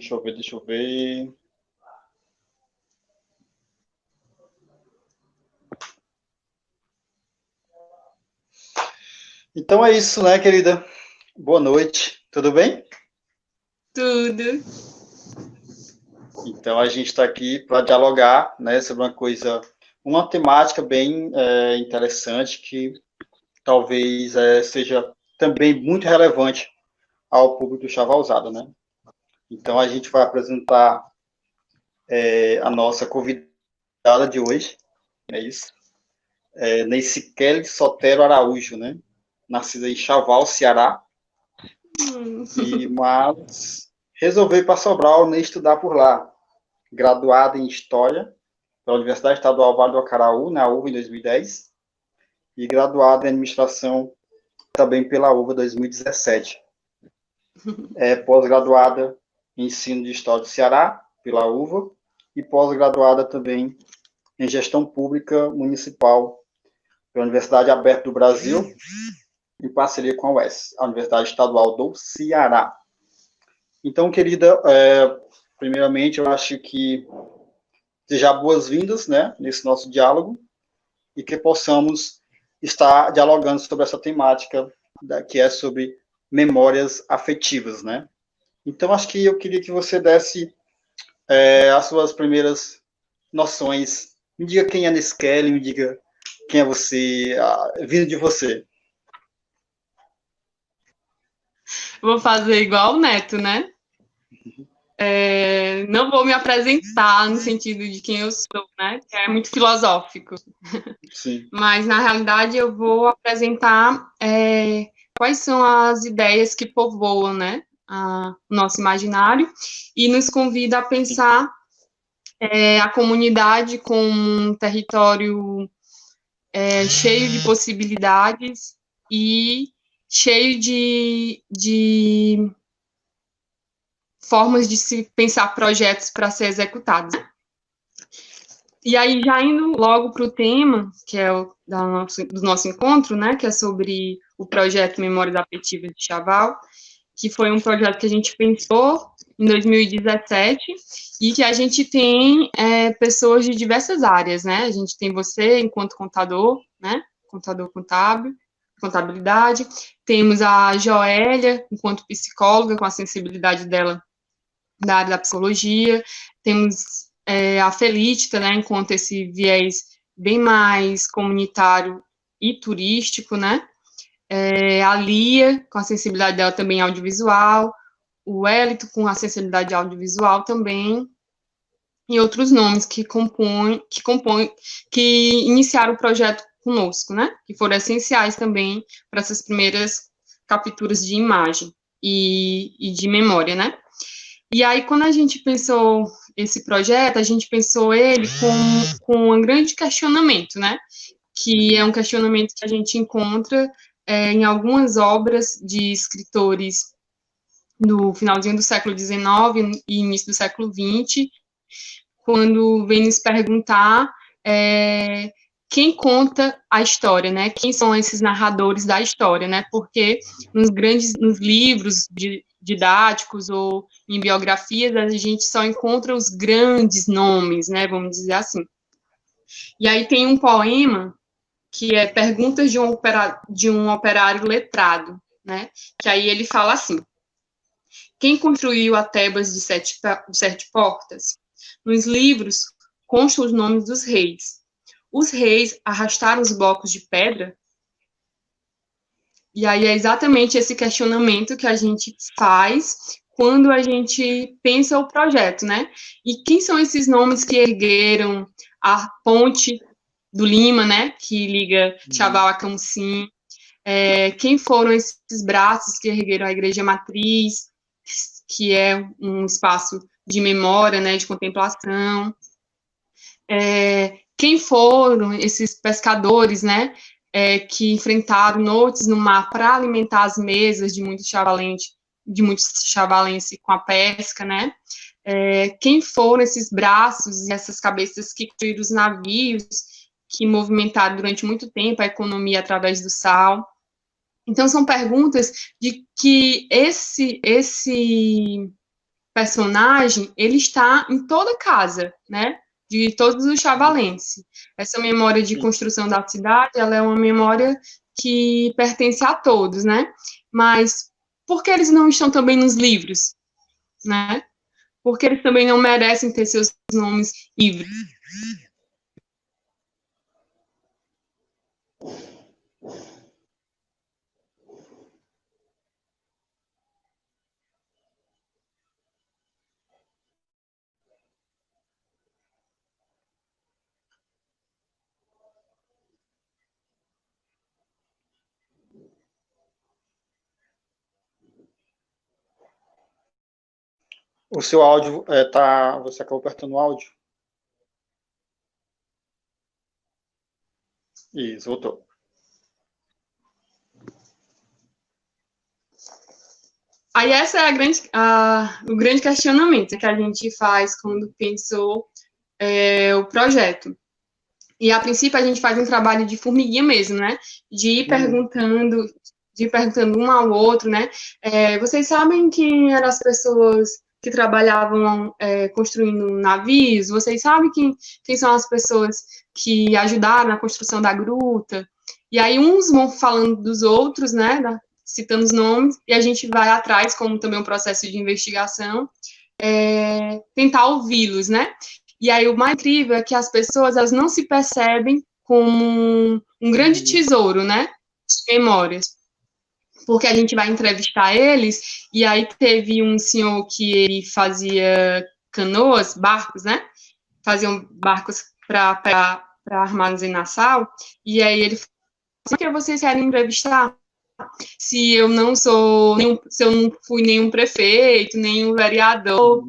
Deixa eu ver. Então é isso, né, querida? Boa noite, tudo bem? Tudo. Então a gente está aqui para dialogar, né, sobre uma temática bem interessante que talvez seja também muito relevante ao público do Chavalzada, né? Então a gente vai apresentar a nossa convidada de hoje, é isso? Neyci Kelly Sotero Araújo, né? Nascida em Chaval, Ceará, mas resolveu ir para Sobral nem estudar por lá. Graduada em História pela Universidade Estadual Vale do Acaraú, na UVA, em 2010, e graduada em Administração também pela UVA, 2017. Pós-graduada em Ensino de História do Ceará, pela UVA, e pós-graduada também em Gestão Pública Municipal pela Universidade Aberta do Brasil, em parceria com a UES, a Universidade Estadual do Ceará. Então, querida, primeiramente, eu acho que desejar boas-vindas, né, nesse nosso diálogo e que possamos estar dialogando sobre essa temática que é sobre memórias afetivas, né? Então, acho que eu queria que você desse as suas primeiras noções. Me diga quem é Neyci Kelly, me diga quem é você, vindo de você. Vou fazer igual o Neto, né? Não vou me apresentar no sentido de quem eu sou, né? Que é muito filosófico. Sim. Mas, na realidade, eu vou apresentar quais são as ideias que povoam, né? O nosso imaginário e nos convida a pensar a comunidade como um território cheio de possibilidades e cheio de formas de se pensar projetos para ser executados. E aí, já indo logo para o tema, que é do nosso encontro, né, que é sobre o projeto Memórias Afetivas de Chaval, que foi um projeto que a gente pensou em 2017 e que a gente tem pessoas de diversas áreas, né? A gente tem você enquanto contador, né? Contador contábil, contabilidade. Temos a Joélia enquanto psicóloga, com a sensibilidade dela da área da psicologia. Temos a Felícia, né? Enquanto esse viés bem mais comunitário e turístico, né? A Lia, com a sensibilidade dela também audiovisual, o Wellington, com a sensibilidade audiovisual também, e outros nomes que iniciaram o projeto conosco, né? Que foram essenciais também para essas primeiras capturas de imagem e de memória, né? E aí, quando a gente pensou esse projeto, a gente pensou ele com um grande questionamento, né? Que é um questionamento que a gente encontra em algumas obras de escritores do finalzinho do século XIX e início do século XX, quando vem nos perguntar quem conta a história, né? Quem são esses narradores da história, né? Porque nos livros didáticos ou em biografias a gente só encontra os grandes nomes, né? Vamos dizer assim. E aí tem um poema que é Perguntas de um operário letrado, né? Que aí ele fala assim: quem construiu a Tebas de sete portas? Nos livros constam os nomes dos reis. Os reis arrastaram os blocos de pedra? E aí é exatamente esse questionamento que a gente faz quando a gente pensa o projeto, né? E quem são esses nomes que ergueram a ponte do Lima, né? Que liga Chaval a Camusim? Quem foram esses braços que ergueram a Igreja Matriz, que é um espaço de memória, né? De contemplação? Quem foram esses pescadores, né? Que enfrentaram noites no mar para alimentar as mesas de muitos chavalenses com a pesca, né? Quem foram esses braços e essas cabeças que construíram os navios que movimentaram durante muito tempo a economia através do sal? Então, são perguntas de que esse personagem, ele está em toda casa, né? De todos os chavalenses. Essa memória de construção da cidade, ela é uma memória que pertence a todos, né? Mas por que eles não estão também nos livros, né? Porque eles também não merecem ter seus nomes livres. O seu áudio tá. Você acabou apertando o áudio? Isso, voltou. Aí essa é o grande questionamento que a gente faz quando pensou o projeto. E, a princípio, a gente faz um trabalho de formiguinha mesmo, né? De ir perguntando um ao outro, né? Vocês sabem quem eram as pessoas que trabalhavam construindo navios? Vocês sabem quem são as pessoas que ajudaram na construção da gruta? E aí uns vão falando dos outros, né? Citando os nomes, e a gente vai atrás, como também um processo de investigação, tentar ouvi-los, né? E aí o mais incrível é que as pessoas, elas não se percebem como um grande tesouro, né? De memórias. Porque a gente vai entrevistar eles, e aí teve um senhor que ele fazia canoas, barcos, né? Faziam barcos para armazenar sal, e aí ele falou, o que vocês querem entrevistar? Se eu não fui nenhum prefeito, nenhum vereador,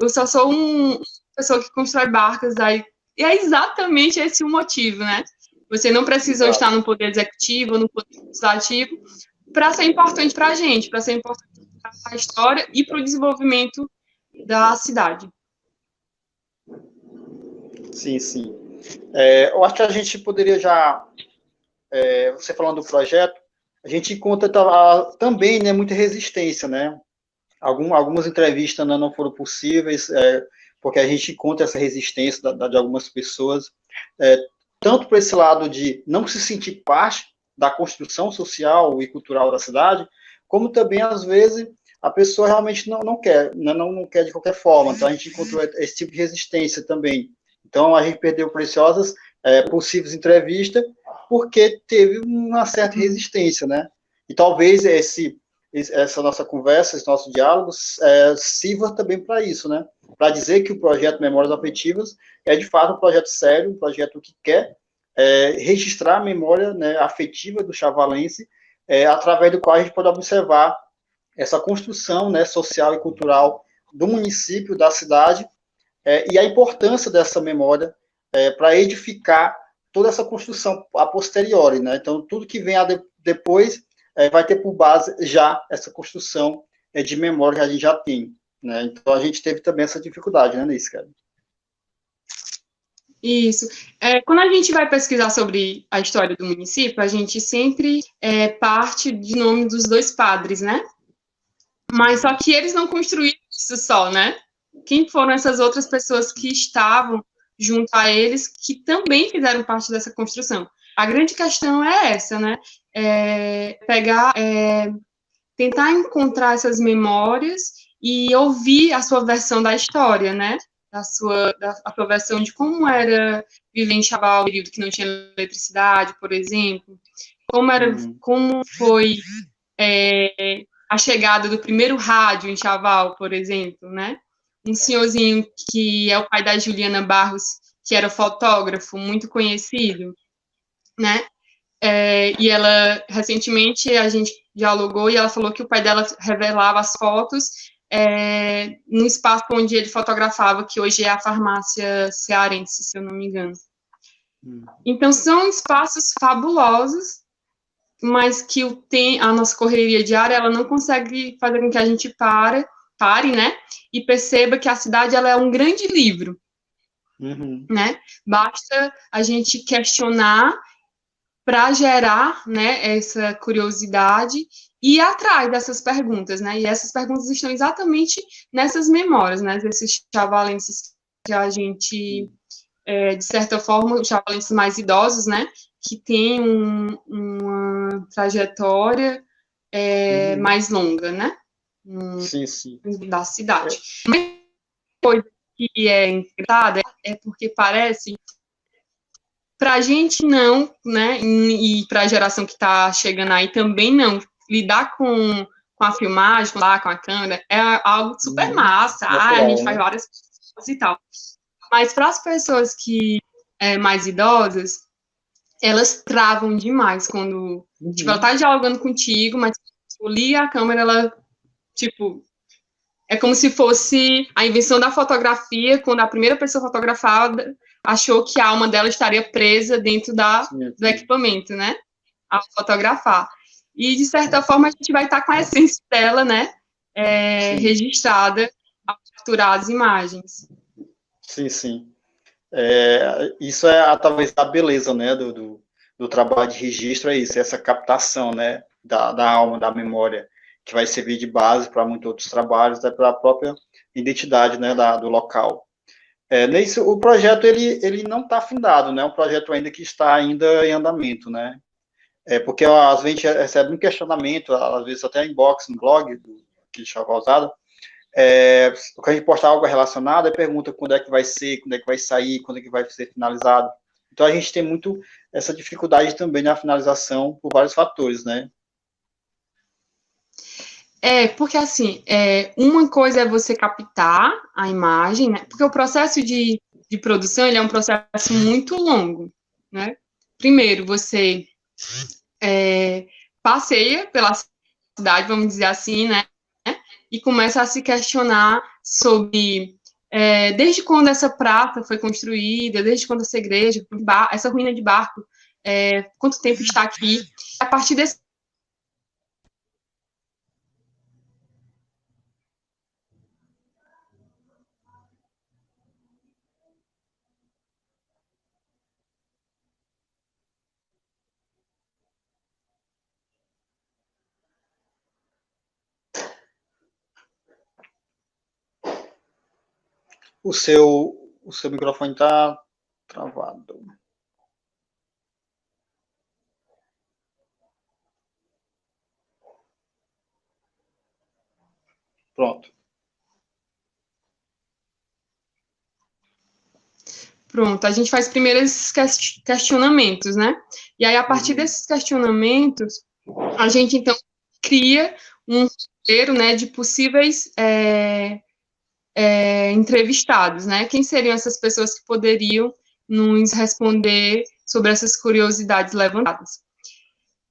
eu só sou uma pessoa que constrói barcos, aí, e é exatamente esse o motivo, né? Você não precisa estar no poder executivo, no poder legislativo, para ser importante para a gente, para ser importante para a história e para o desenvolvimento da cidade. Sim, sim. Eu acho que a gente poderia já, você falando do projeto, a gente encontra também, né, muita resistência, né? Algumas entrevistas não foram possíveis, porque a gente encontra essa resistência de algumas pessoas, tanto por esse lado de não se sentir parte da construção social e cultural da cidade, como também, às vezes, a pessoa realmente não quer, não quer de qualquer forma. Então, a gente encontrou esse tipo de resistência também. Então, a gente perdeu preciosas possíveis entrevistas, porque teve uma certa resistência, né? E talvez essa nossa conversa, esse nosso diálogo, sirva também para isso, né? Para dizer que o projeto Memórias Afetivas é, de fato, um projeto sério, um projeto que quer registrar a memória, né, afetiva do chavalense, através do qual a gente pode observar essa construção, né, social e cultural do município, da cidade, e a importância dessa memória para edificar toda essa construção a posteriori, né? Então, tudo que vem depois vai ter por base já essa construção de memória que a gente já tem, né? Então, a gente teve também essa dificuldade, né, nisso, cara? Isso. Quando a gente vai pesquisar sobre a história do município, a gente sempre parte de nome dos dois padres, né? Mas só que eles não construíram isso só, né? Quem foram essas outras pessoas que estavam junto a eles, que também fizeram parte dessa construção? A grande questão é essa, né? Tentar encontrar essas memórias e ouvir a sua versão da história, né? A sua versão de como era viver em Chaval, período que não tinha eletricidade, por exemplo. Como foi a chegada do primeiro rádio em Chaval, por exemplo, né? Um senhorzinho que é o pai da Juliana Barros, que era fotógrafo, muito conhecido, né? E ela, recentemente, a gente dialogou e ela falou que o pai dela revelava as fotos no espaço onde ele fotografava, que hoje é a farmácia cearense, se eu não me engano. Então, são espaços fabulosos, mas que a nossa correria diária, ela não consegue fazer com que a gente pare, né, e perceba que a cidade, ela é um grande livro, né? Basta a gente questionar para gerar, né, essa curiosidade e ir atrás dessas perguntas, né? E essas perguntas estão exatamente nessas memórias, né? Desses chavalenses que a gente, de certa forma, os chavalenses mais idosos, né? Que têm uma trajetória mais longa, né? Sim, sim. Da cidade. Uma coisa que é engraçada é porque parece, para a gente não, né, e para a geração que está chegando aí também não, lidar com a filmagem, com a câmera, é algo super massa, a gente faz várias coisas e tal. Mas para as pessoas que mais idosas, elas travam demais quando, tipo, ela tá dialogando contigo, mas tipo, liga a câmera, ela, tipo, é como se fosse a invenção da fotografia, quando a primeira pessoa fotografada achou que a alma dela estaria presa dentro do equipamento, né? Ao fotografar. E, de certa forma, a gente vai estar com a essência dela, né? Registrada ao capturar as imagens. Sim, sim. Isso talvez a beleza, né, do trabalho de registro, é isso, essa captação, né, da alma, da memória, que vai servir de base para muitos outros trabalhos, né, para a própria identidade, né, do local. O projeto ele não está findado, né, é um projeto ainda que está ainda em andamento, né, porque às vezes a gente recebe um questionamento, às vezes até inbox no blog que deixa causado, quando a gente postar algo relacionado, aí pergunta quando é que vai ser, quando é que vai sair, quando é que vai ser finalizado. Então a gente tem muito essa dificuldade também na finalização por vários fatores, né? Porque assim, uma coisa é você captar a imagem, né? Porque o processo de produção, ele é um processo muito longo, né? Primeiro, você passeia pela cidade, vamos dizer assim, né? E começa a se questionar sobre desde quando essa praça foi construída, desde quando essa igreja, essa ruína de barco, quanto tempo está aqui. A partir desse O seu microfone está travado. Pronto. Pronto, a gente faz primeiro esses questionamentos, né? E aí, a partir desses questionamentos, a gente, então, cria um roteiro, né, de possíveis entrevistados, né? Quem seriam essas pessoas que poderiam nos responder sobre essas curiosidades levantadas?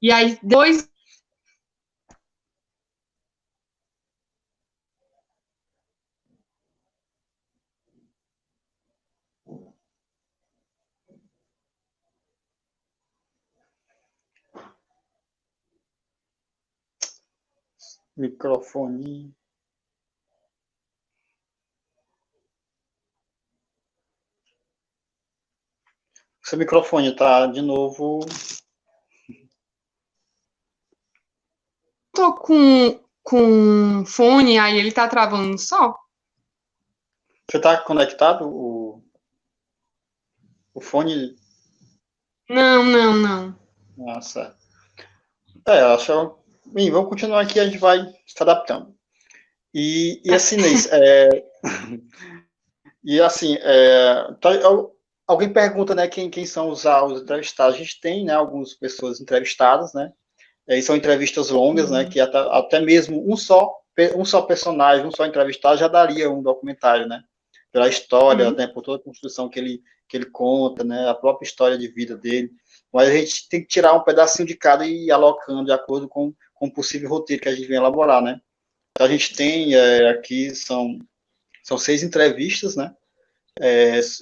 E aí, depois Microfone. Seu microfone está de novo. tô com fone, aí ele tá travando só. Você está conectado? O fone. Não, não, não. Nossa. Acho. Bem, vamos continuar aqui, a gente vai se adaptando. E assim, Inês, e assim, alguém pergunta, né, quem são os entrevistados. A gente tem, né, algumas pessoas entrevistadas, né, e são entrevistas longas, né, que até mesmo um só personagem, um só entrevistado já daria um documentário, né, pela história, né, por toda a construção que ele conta, né, a própria história de vida dele. Mas a gente tem que tirar um pedacinho de cada e ir alocando de acordo com o possível roteiro que a gente vem elaborar, né. Então a gente tem aqui, são 6 entrevistas, né,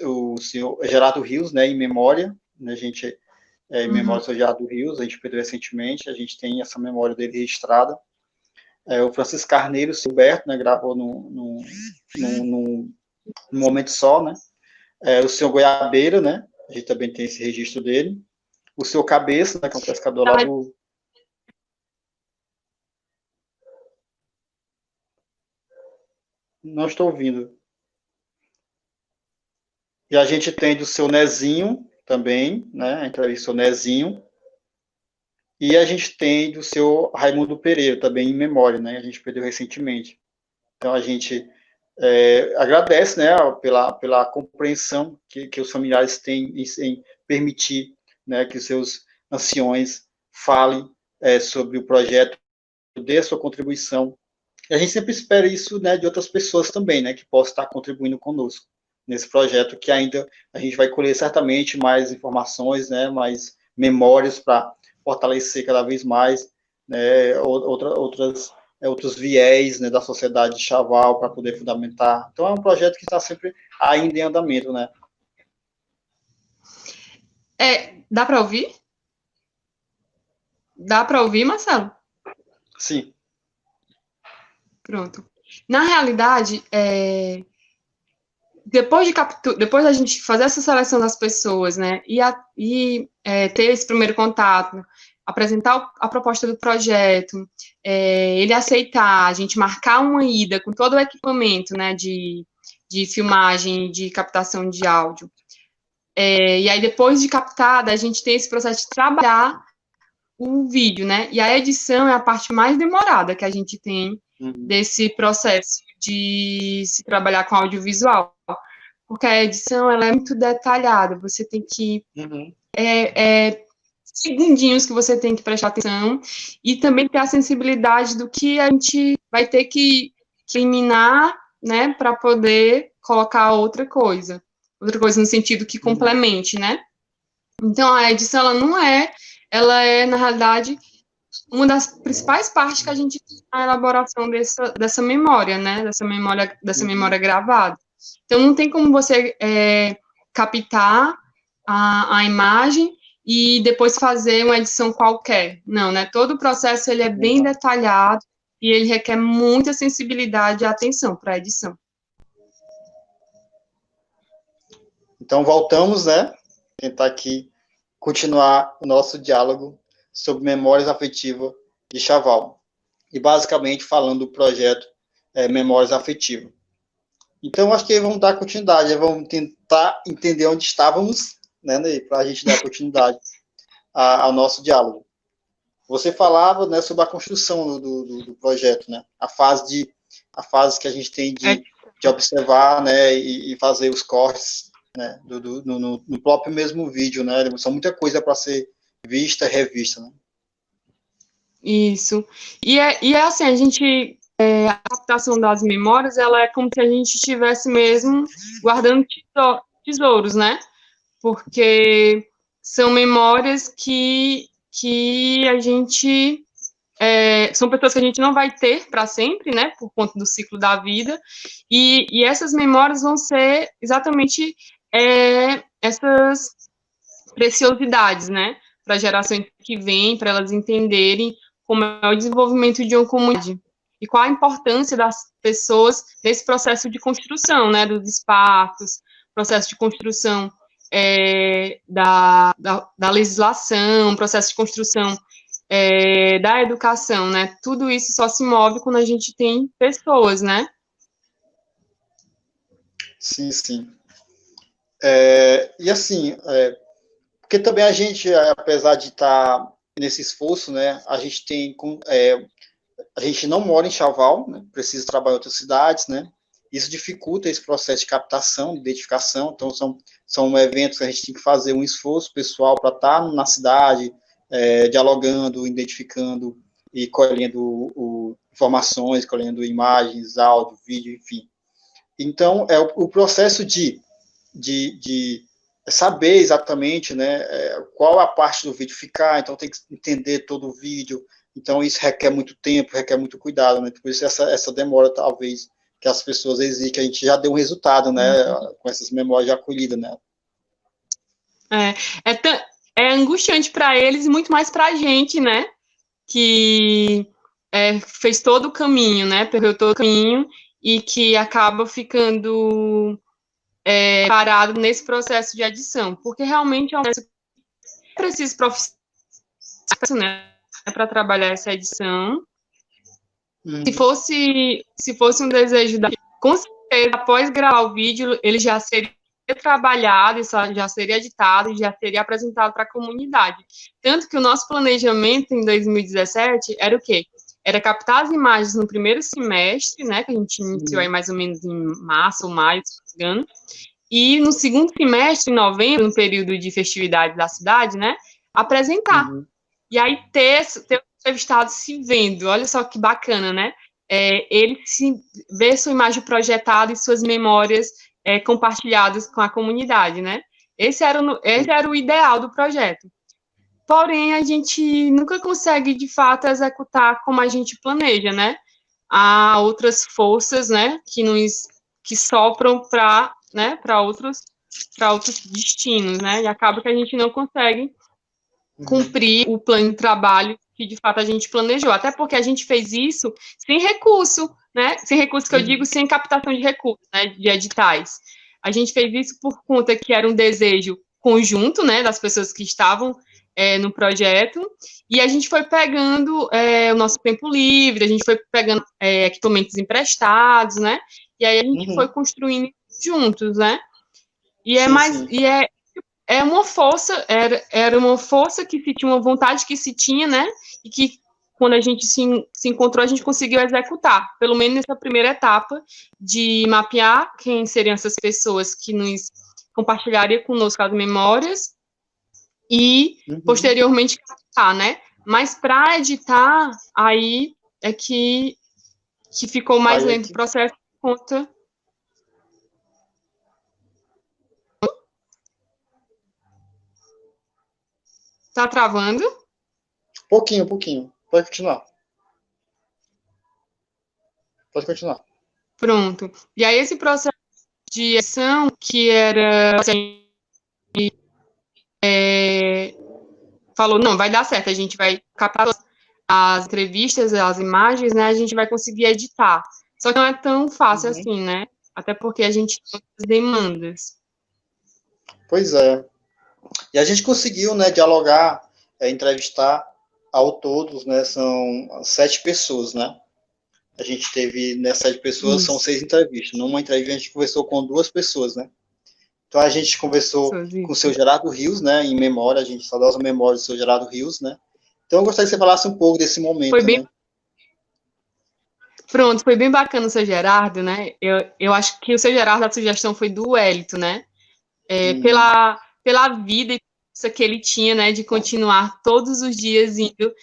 o senhor Gerardo Rios, né, em memória, né, a gente, em memória do senhor Gerardo Rios, a gente perdeu recentemente, a gente tem essa memória dele registrada. O Francisco Carneiro, o Silberto, né, gravou num momento só, né, o senhor Goiabeira, né, a gente também tem esse registro dele, o seu Cabeça, né, que é um pescador lá do... Não estou ouvindo. E a gente tem do seu Nezinho também, né? A entrevista do Nezinho. E a gente tem do seu Raimundo Pereira, também em memória, né? A gente perdeu recentemente. Então a gente agradece, né, pela compreensão que os familiares têm em permitir, né, que os seus anciões falem sobre o projeto, dê a sua contribuição. E a gente sempre espera isso, né, de outras pessoas também, né, que possam estar contribuindo conosco nesse projeto, que ainda a gente vai colher certamente mais informações, né, mais memórias para fortalecer cada vez mais, né, outros viés, né, da sociedade de Chaval para poder fundamentar. Então é um projeto que está sempre ainda em andamento, né? Dá para ouvir? Dá para ouvir, Marcelo? Sim. Pronto. Na realidade, depois da gente fazer essa seleção das pessoas, né, e ter esse primeiro contato, apresentar a proposta do projeto, ele aceitar, a gente marcar uma ida com todo o equipamento, né, de filmagem, de captação de áudio. E aí, depois de captada, a gente tem esse processo de trabalhar o vídeo, né, e a edição é a parte mais demorada que a gente tem desse processo de se trabalhar com audiovisual, porque a edição ela é muito detalhada, você tem que segundinhos que você tem que prestar atenção e também ter a sensibilidade do que a gente vai ter que eliminar, né, para poder colocar outra coisa no sentido que complemente, né? Então a edição ela é na realidade uma das principais partes que a gente tem na elaboração dessa memória, né? Dessa memória gravada. Então, não tem como você captar a imagem e depois fazer uma edição qualquer. Não, né? Todo o processo ele é bem detalhado e ele requer muita sensibilidade e atenção para a edição. Então, voltamos, né? Tentar aqui continuar o nosso diálogo sobre memórias afetivas de Chaval. E, basicamente, falando do projeto Memórias Afetivas. Então, acho que vamos dar continuidade, vamos tentar entender onde estávamos, né, para a gente dar continuidade ao nosso diálogo. Você falava, né, sobre a construção do projeto, né, a fase que a gente tem de observar, né, e fazer os cortes, né, no próprio mesmo vídeo, né, são muita coisa para ser vista e revista, né. Isso. E é assim, a captação das memórias, ela é como se a gente estivesse mesmo guardando tesouros, né? Porque são memórias que a gente... são pessoas que a gente não vai ter para sempre, né? Por conta do ciclo da vida. E essas memórias vão ser exatamente essas preciosidades, né? Para a geração que vem, para elas entenderem como é o desenvolvimento de uma comunidade e qual a importância das pessoas nesse processo de construção, né, dos espaços, processo de construção da legislação, processo de construção da educação, né, tudo isso só se move quando a gente tem pessoas, né? Sim, sim. E assim, porque também a gente, apesar de estar nesse esforço, né, a gente não mora em Chaval, né, precisa trabalhar em outras cidades, né, isso dificulta esse processo de captação, de identificação, então são eventos que a gente tem que fazer um esforço pessoal para estar na cidade, dialogando, identificando e colhendo informações, colhendo imagens, áudio, vídeo, enfim. Então, o processo de saber exatamente, né, qual a parte do vídeo ficar, então tem que entender todo o vídeo, então isso requer muito tempo, requer muito cuidado, né, por isso essa demora, talvez, que as pessoas exigem, que a gente já deu um resultado, né, com essas memórias já acolhidas, né. É angustiante para eles e muito mais para a gente, né, que fez todo o caminho, né, percorreu todo o caminho e que acaba ficando parado nesse processo de adição, porque realmente é um processo preciso profissionais, né, para trabalhar essa edição. Se fosse um desejo com certeza, após gravar o vídeo, ele já seria trabalhado, já seria editado e já seria apresentado para a comunidade. Tanto que o nosso planejamento em 2017 era o quê? Era captar as imagens no primeiro semestre, né, que a gente iniciou aí mais ou menos em março ou maio, se não me engano, e no segundo semestre, em novembro, no período de festividade da cidade, né, apresentar. E aí ter o entrevistado se vendo, olha só que bacana, né? Ele se vê sua imagem projetada e suas memórias compartilhadas com a comunidade, né? Esse era o ideal do projeto. Porém, a gente nunca consegue, de fato, executar como a gente planeja, né? Há outras forças, né, que sopram para, né, para outros destinos, né? E acaba que a gente não consegue cumprir o plano de trabalho que, de fato, a gente planejou. Até porque a gente fez isso sem recurso, né? Sem recurso que eu digo, sem captação de recursos, né? De editais. A gente fez isso por conta que era um desejo conjunto, né? Das pessoas que estavam no projeto. E a gente foi pegando o nosso tempo livre, a gente foi pegando equipamentos emprestados, né? E aí a gente foi construindo juntos, né? E é uma força, era uma força que se tinha, uma vontade que se tinha, né, e que quando a gente se encontrou, a gente conseguiu executar, pelo menos nessa primeira etapa, de mapear quem seriam essas pessoas que nos compartilhariam conosco as memórias e, posteriormente, captar, né, mas para editar, aí é que ficou mais lento o processo por conta... Tá travando? Pouquinho. Pode continuar. Pronto. E aí, esse processo de edição, que era... falou, não, vai dar certo, a gente vai captar as entrevistas, as imagens, né, a gente vai conseguir editar. Só que não é tão fácil assim, né? Até porque a gente tem as demandas. Pois é. E a gente conseguiu, né, dialogar, entrevistar ao todos, né, são 7 pessoas, né? A gente teve, né, 7 pessoas, são 6 entrevistas. Numa entrevista a gente conversou com 2 pessoas, né? Então a gente conversou com o seu Gerardo Rios, né, em memória, a gente saudosa memória do seu Gerardo Rios, né? Então eu gostaria que você falasse um pouco desse momento, foi bem... né? Pronto, foi bem bacana o seu Gerardo, né? Eu acho que o seu Gerardo, a sugestão foi do Wellington, né? Pela vida que ele tinha, né, de continuar todos os dias indo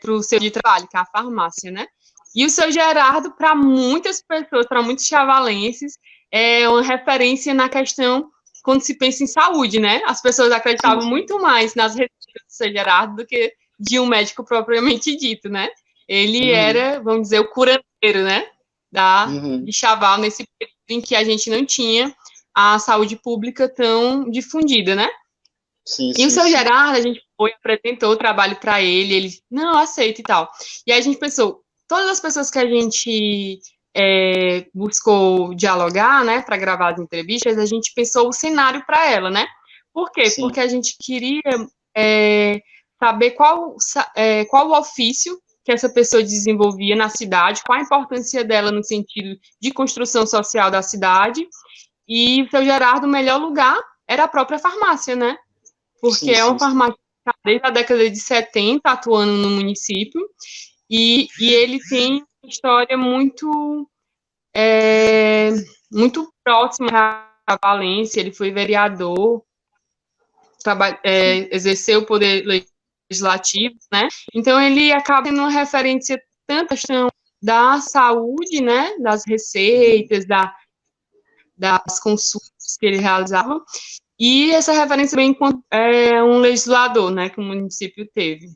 para o seu de trabalho, que é a farmácia, né? E o seu Gerardo, para muitas pessoas, para muitos chavalenses, é uma referência na questão quando se pensa em saúde, né? As pessoas acreditavam muito mais nas receitas do seu Gerardo do que de um médico propriamente dito, né? Ele era, vamos dizer, o curandeiro, né? De Chaval, nesse período em que a gente não tinha a saúde pública tão difundida, né? E o seu Gerardo, a gente apresentou o trabalho para ele, não, aceita e tal. E aí a gente pensou, todas as pessoas que a gente buscou dialogar, né, para gravar as entrevistas, a gente pensou o cenário para ela, né? Por quê? Porque a gente queria saber qual o ofício que essa pessoa desenvolvia na cidade, qual a importância dela no sentido de construção social da cidade, e o seu Gerardo, o melhor lugar era a própria farmácia, né? Porque é uma farmácia que está desde a década de 70 atuando no município, e ele tem uma história muito próxima à Valência. Ele foi vereador, exerceu o poder legislativo, né? Então ele acaba tendo uma referência tanto à questão da saúde, né? Das receitas, das consultas que ele realizava, e essa referência bem enquanto um legislador, né? Que o município teve.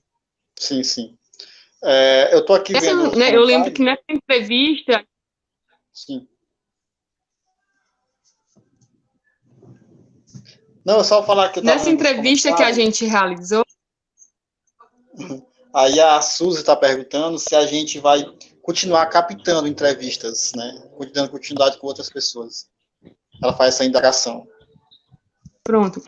Sim. Eu estou aqui vendo... Né, eu lembro que nessa entrevista... Sim. Não, é só falar que eu nessa entrevista que a gente realizou... Aí a Suzy está perguntando se a gente vai continuar captando entrevistas, né? Dando continuidade com outras pessoas. Ela faz essa indagação. Pronto.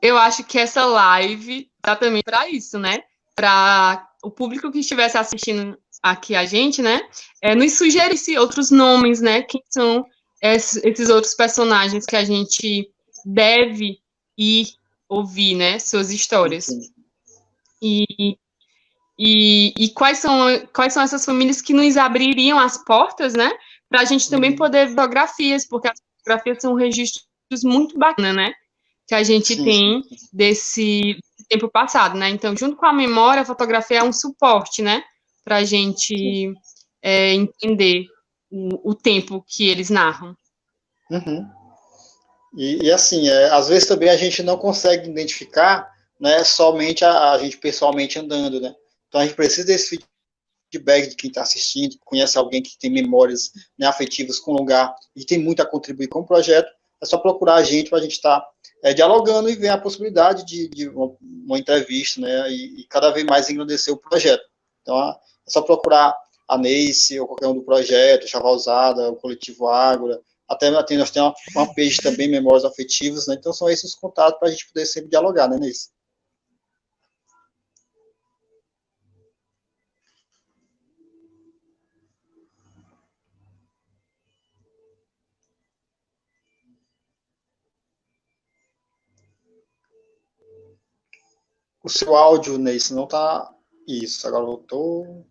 eu acho que essa live tá também para isso, né? Para o público que estivesse assistindo aqui a gente, né? Nos sugerisse outros nomes, né? Quem são esses outros personagens que a gente deve ir ouvir, né? Suas histórias. Sim. E quais são essas famílias que nos abririam as portas, né? Para a gente também poder ver fotografias, porque as fotografias são registros muito bacanas, né? Que a gente tem desse tempo passado, né? Então, junto com a memória, a fotografia é um suporte, né? Para a gente entender o tempo que eles narram. Uhum. E assim, às vezes também a gente não consegue identificar, né, somente a gente pessoalmente andando, né? Então a gente precisa desse feedback de quem está assistindo, conhece alguém que tem memórias, né, afetivas com o lugar e tem muito a contribuir com o projeto. É só procurar a gente para a gente estar dialogando e ver a possibilidade de uma entrevista, né, e cada vez mais engrandecer o projeto. Então é só procurar a Neice ou qualquer um do projeto, Chavalzada, o Coletivo Ágora. Até nós temos uma page também, Memórias Afetivas, né? Então são esses os contatos para a gente poder sempre dialogar, né, Neice? O seu áudio, Neice, não está... Isso, agora voltou.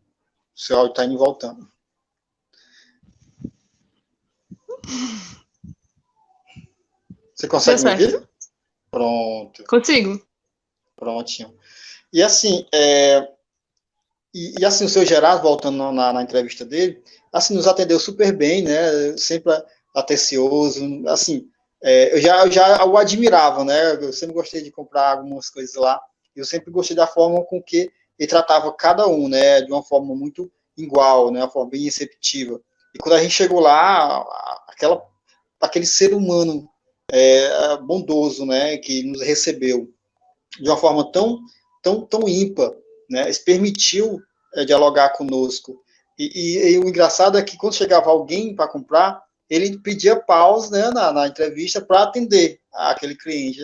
O seu áudio está indo e voltando. Você consegue me ouvir? Pronto. Consigo. Prontinho. E assim, assim, o seu Gerardo, voltando na entrevista dele, assim, nos atendeu super bem, né? Sempre atencioso, assim, eu já o admirava, né? Eu sempre gostei de comprar algumas coisas lá. Eu sempre gostei da forma com que ele tratava cada um, né? De uma forma muito igual, né? Uma forma bem receptiva. E quando a gente chegou lá, aquele ser humano bondoso, né? Que nos recebeu de uma forma tão ímpar, né? Se permitiu dialogar conosco. E o engraçado é que quando chegava alguém para comprar, ele pedia pausa, né, na entrevista para atender aquele cliente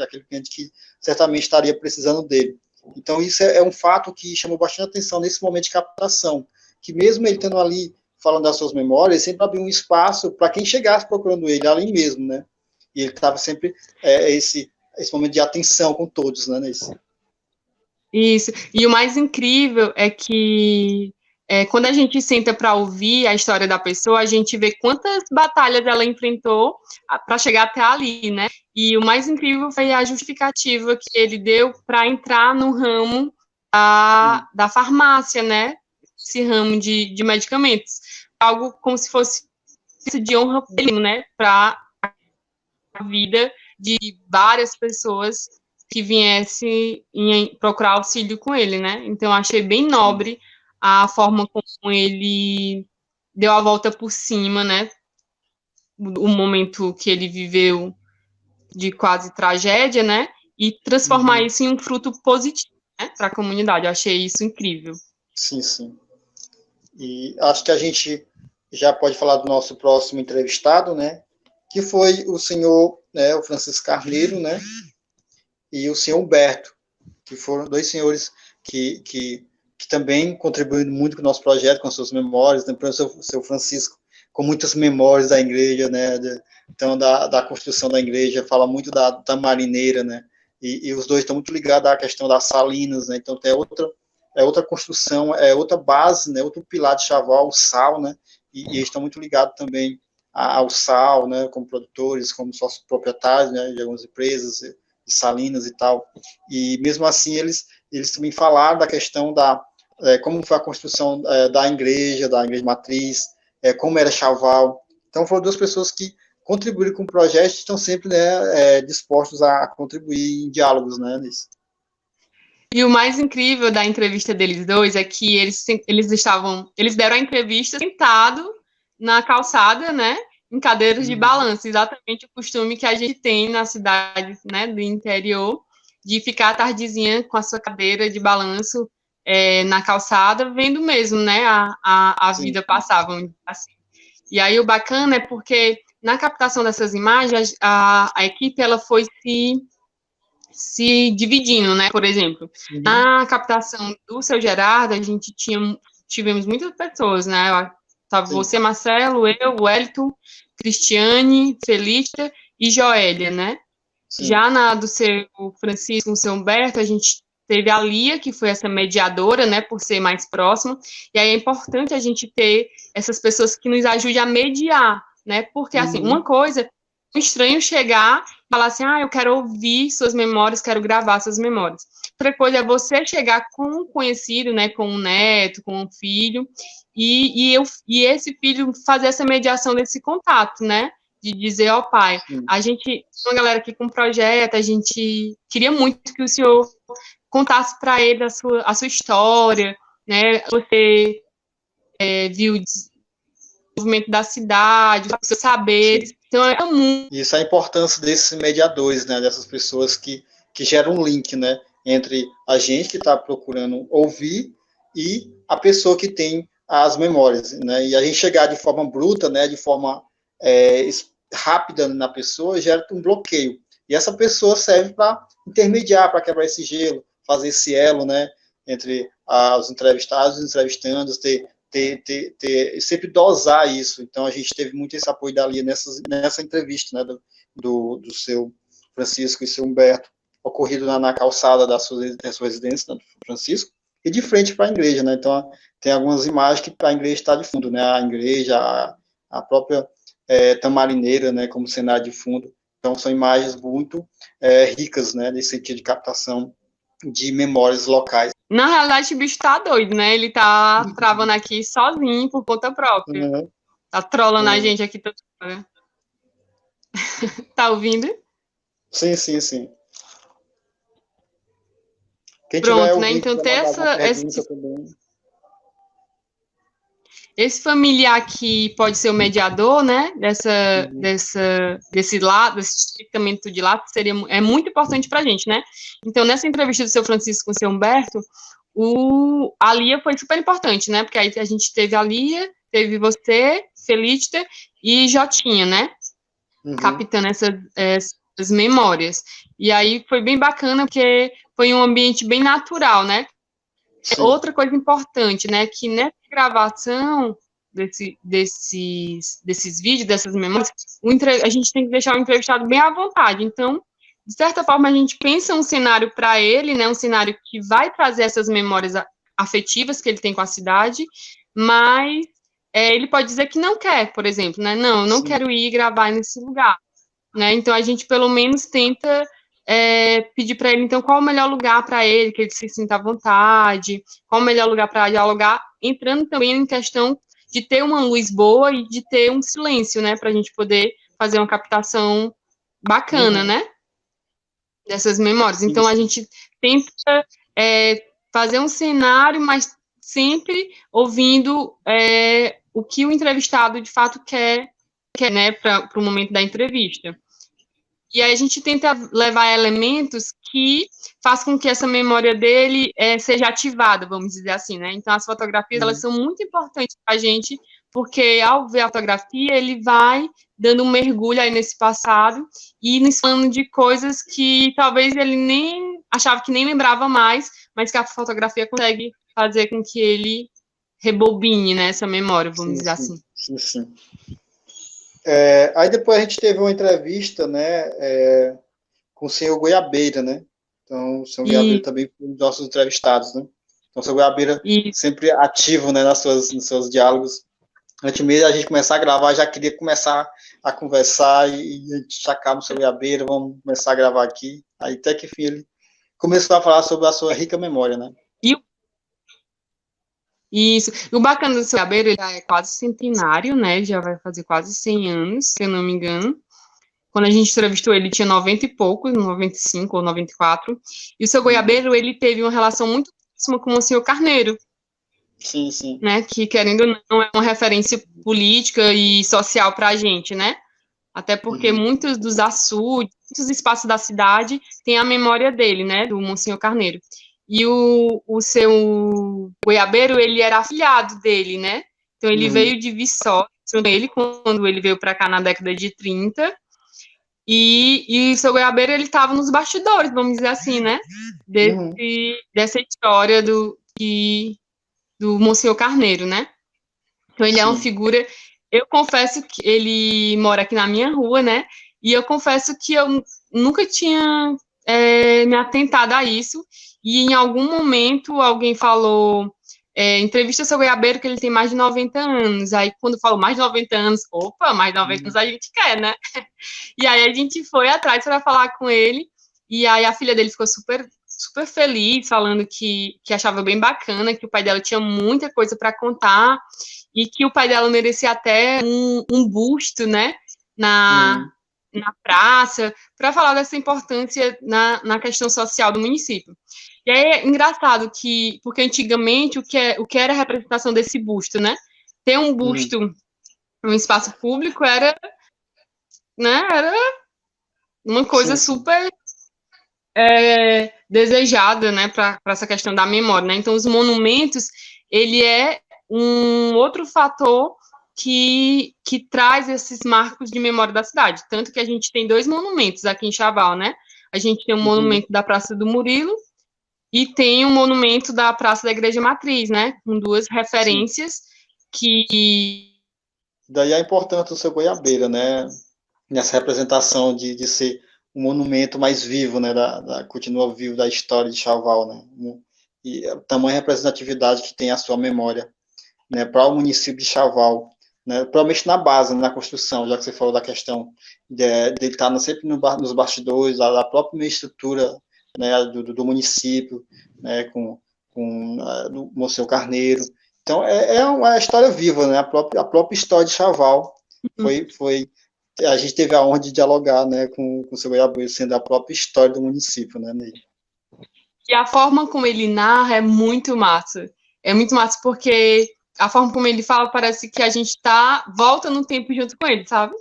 que certamente estaria precisando dele. Então isso é um fato que chamou bastante atenção nesse momento de captação, que mesmo ele estando ali falando das suas memórias, sempre abriu um espaço para quem chegasse procurando ele ali mesmo, né? E ele estava sempre esse momento de atenção com todos, né, nesse. Isso. E o mais incrível é que quando a gente senta para ouvir a história da pessoa, a gente vê quantas batalhas ela enfrentou para chegar até ali, né? E o mais incrível foi a justificativa que ele deu para entrar no ramo da farmácia, né? Esse ramo de medicamentos. Algo como se fosse de honra, né? Para a vida de várias pessoas que viesse procurar auxílio com ele, né? Então, eu achei bem nobre a forma como ele deu a volta por cima, né? O momento que ele viveu de quase tragédia, né? E transformar isso em um fruto positivo, né? Para a comunidade. Eu achei isso incrível. Sim, sim. E acho que a gente já pode falar do nosso próximo entrevistado, né? Que foi o senhor, né, o Francisco Carneiro, né? E o senhor Humberto, que foram dois senhores que também contribuíram muito com o nosso projeto, com as suas memórias, né? O seu Francisco, com muitas memórias da igreja, né? Então, da construção da igreja, fala muito da marineira, né? E os dois estão muito ligados à questão das salinas, né? Então, tem outra construção, outra base, né? Outro pilar de Chaval, o sal, né? E eles estão muito ligados também ao sal, né? Como produtores, como sócios proprietários, né? De algumas empresas, de salinas e tal. E mesmo assim, eles também falaram da questão como foi a construção da igreja matriz, como era Chaval. Então, foram duas pessoas que contribuíram com o projeto e estão sempre, né, dispostos a contribuir em diálogos, né, nisso. E o mais incrível da entrevista deles dois é que eles deram a entrevista sentado na calçada, né, em cadeiras de balanço, exatamente o costume que a gente tem na cidade, né, do interior, de ficar à tardezinha com a sua cadeira de balanço na calçada, vendo mesmo, né, a vida passar, vamos dizer assim. E aí o bacana é porque na captação dessas imagens, a equipe ela foi se se dividindo, né? Por exemplo, na captação do seu Gerardo, a gente tivemos muitas pessoas, né? Tava você, Marcelo, eu, Wellington, Cristiane, Felícia e Joélia, né? Sim. Já na do seu Francisco, o seu Humberto, a gente teve a Lia, que foi essa mediadora, né, por ser mais próxima, e aí é importante a gente ter essas pessoas que nos ajudem a mediar, né, porque, assim, uma coisa, é estranho chegar e falar assim, eu quero ouvir suas memórias, quero gravar suas memórias. Outra coisa é você chegar com um conhecido, né, com um neto, com um filho, e esse filho fazer essa mediação desse contato, né, de dizer, pai, a gente, uma galera aqui com projeto, a gente queria muito que o senhor contasse para ele a sua história, né, você viu o desenvolvimento da cidade, os seus saberes, então é muito... Isso é a importância desses mediadores, né, dessas pessoas que geram um link, né, entre a gente que está procurando ouvir e a pessoa que tem as memórias, né, e a gente chegar de forma bruta, né, de forma rápida na pessoa, gera um bloqueio. E essa pessoa serve para intermediar, para quebrar esse gelo, fazer esse elo, né, entre os entrevistados e os entrevistandos, sempre dosar isso. Então, a gente teve muito esse apoio da Lia nessa entrevista, né, do seu Francisco e seu Humberto, ocorrido na calçada da sua residência, né, do Francisco, e de frente para a igreja, né. Então, tem algumas imagens que a igreja está de fundo, né, a igreja, a própria Tamarineira, né, como cenário de fundo. Então, são imagens muito ricas, né, nesse sentido de captação de memórias locais. Na realidade, o bicho tá doido, né? Ele tá travando aqui sozinho, por conta própria. Tá trolando a gente aqui toda hora. Tá ouvindo? Sim, sim, sim. Quem pronto, né? Então, tem esse familiar que pode ser o mediador, né, desse tratamento de lado, é muito importante para a gente, né? Então, nessa entrevista do seu Francisco com o seu Humberto, a Lia foi super importante, né? Porque aí a gente teve a Lia, teve você, Felícia e Jotinha, né? Captando essas memórias. E aí foi bem bacana, porque foi um ambiente bem natural, né? Sim. Outra coisa importante, né, que nessa gravação desses vídeos, dessas memórias, a gente tem que deixar o entrevistado bem à vontade. Então, de certa forma, a gente pensa um cenário para ele, né, um cenário que vai trazer essas memórias afetivas que ele tem com a cidade, mas ele pode dizer que não quer, por exemplo, né, não, eu não quero ir gravar nesse lugar, né, então a gente pelo menos tenta pedir para ele, então, qual o melhor lugar para ele, que ele se sinta à vontade, qual o melhor lugar para dialogar, entrando também em questão de ter uma luz boa e de ter um silêncio, né, para a gente poder fazer uma captação bacana, né, dessas memórias. Então, a gente tenta fazer um cenário, mas sempre ouvindo o que o entrevistado, de fato, quer né, para o momento da entrevista. E aí a gente tenta levar elementos que façam com que essa memória dele seja ativada, vamos dizer assim, né? Então, as fotografias, elas são muito importantes para a gente, porque ao ver a fotografia, ele vai dando um mergulho aí nesse passado e nos falando de coisas que talvez ele nem achava que nem lembrava mais, mas que a fotografia consegue fazer com que ele rebobine, né, essa memória, vamos dizer assim. Sim. Aí depois a gente teve uma entrevista, né, com o senhor Goiabeira, né? Então, o senhor Goiabeira também foi um dos nossos entrevistados, né? Então, o senhor Goiabeira sempre ativo, né, nos seus diálogos. Antes mesmo a gente começar a gravar, já queria começar a conversar e a gente chacar no senhor Goiabeira, vamos começar a gravar aqui. Aí até que enfim ele começou a falar sobre a sua rica memória, né? Isso. O bacana do seu Goiabeira, ele já é quase centenário, né? Ele já vai fazer quase 100 anos, se eu não me engano. Quando a gente entrevistou ele, tinha 90 e poucos, 95 ou 94. E o seu Goiabeiro, ele teve uma relação muito próxima com o senhor Carneiro. Sim, sim. Né? Que, querendo ou não, é uma referência política e social para a gente, né? Até porque muitos dos açudes, muitos espaços da cidade têm a memória dele, né? Do Monsenhor Carneiro. E o seu Goiabeiro, ele era afilhado dele, né? Então, ele veio de Viçosa, ele, quando ele veio para cá na década de 30, E o seu Goiabeiro, ele estava nos bastidores, vamos dizer assim, né? Dessa história do Monsenhor Carneiro, né? Então, ele é uma figura... Eu confesso que ele mora aqui na minha rua, né? E eu confesso que eu nunca tinha me atentado a isso. E em algum momento alguém falou... entrevista seu Goiabeiro, que ele tem mais de 90 anos. Aí, quando falou mais de 90 anos, opa, mais de 90 anos a gente quer, né? E aí a gente foi atrás para falar com ele. E aí a filha dele ficou super, super feliz, falando que achava bem bacana, que o pai dela tinha muita coisa para contar e que o pai dela merecia até um busto, né? Na praça, para falar dessa importância na questão social do município. E aí é engraçado porque antigamente o que era a representação desse busto, né? Ter um busto no espaço público era uma coisa super desejada, né, para essa questão da memória, né? Então, os monumentos, ele é um outro fator que traz esses marcos de memória da cidade. Tanto que a gente tem 2 monumentos aqui em Chaval, né? A gente tem um monumento da Praça do Murilo e tem um monumento da Praça da Igreja Matriz, né? Com 2 referências que... Daí a importância do seu Goiabeira, né? Nessa representação de ser um monumento mais vivo, né? Continua vivo da história de Chaval, né? E a tamanha representatividade que tem a sua memória, né? Para o município de Chaval, né? Provavelmente na base, né, na construção, já que você falou da questão de estar sempre nos bastidores, da própria estrutura, né, do município, né, com do Monsenhor Carneiro. Então, é uma história viva, né? A própria história de Chaval foi a gente teve a honra de dialogar, né, com o seu Goiabeiro, sendo a própria história do município, né, Ney? E a forma como ele narra é muito massa. É muito massa porque a forma como ele fala parece que a gente volta no tempo junto com ele, sabe?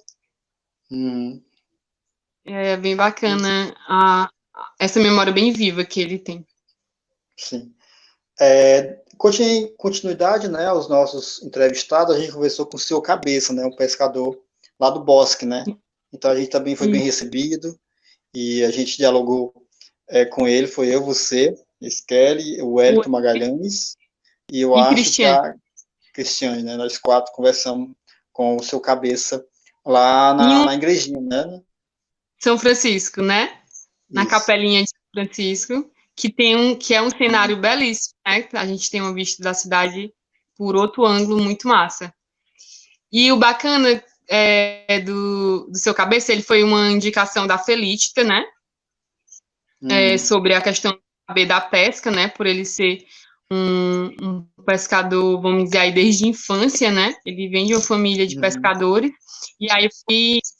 É bem bacana essa memória bem viva que ele tem. Sim. Continuidade, né, aos nossos entrevistados, a gente conversou com o seu Cabeça, né, um pescador lá do Bosque, né? Então a gente também foi bem recebido e a gente dialogou com ele, foi eu, você, Kelly, o Wellington Magalhães e eu acho Cristiane. que a Cristiane, né? Nós 4 conversamos com o seu Cabeça lá na igrejinha, né? São Francisco, né? Na capelinha de São Francisco, que é um cenário belíssimo, né? A gente tem uma vista da cidade por outro ângulo muito massa. E o bacana do seu Cabeça, ele foi uma indicação da Felítica, né? Sobre a questão da pesca, né? Por ele ser um pescador, vamos dizer aí, desde a infância, né? Ele vem de uma família de pescadores, e aí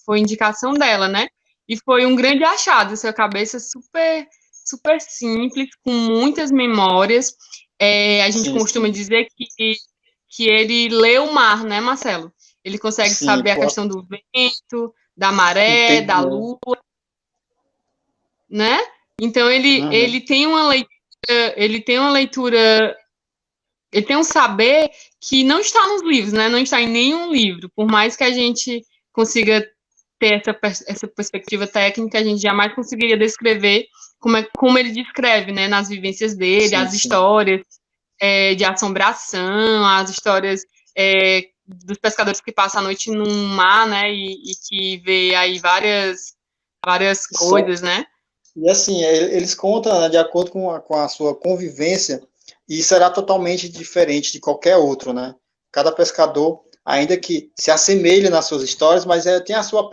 foi indicação dela, né? E foi um grande achado, seu Cabeça super, super simples, com muitas memórias. A gente costuma dizer que ele lê o mar, né, Marcelo? Ele consegue saber a questão do vento, da maré, da lua, né? Então, ele tem uma leitura, ele tem um saber que não está nos livros, né? Não está em nenhum livro. Por mais que a gente consiga ter essa perspectiva técnica, a gente jamais conseguiria descrever como ele descreve, né? Nas vivências dele, as histórias de assombração, as histórias dos pescadores que passam a noite no mar, né? E que vê aí várias coisas, né? E assim, eles contam, né, de acordo com a sua convivência, e será totalmente diferente de qualquer outro, né? Cada pescador, ainda que se assemelhe nas suas histórias, mas tem a sua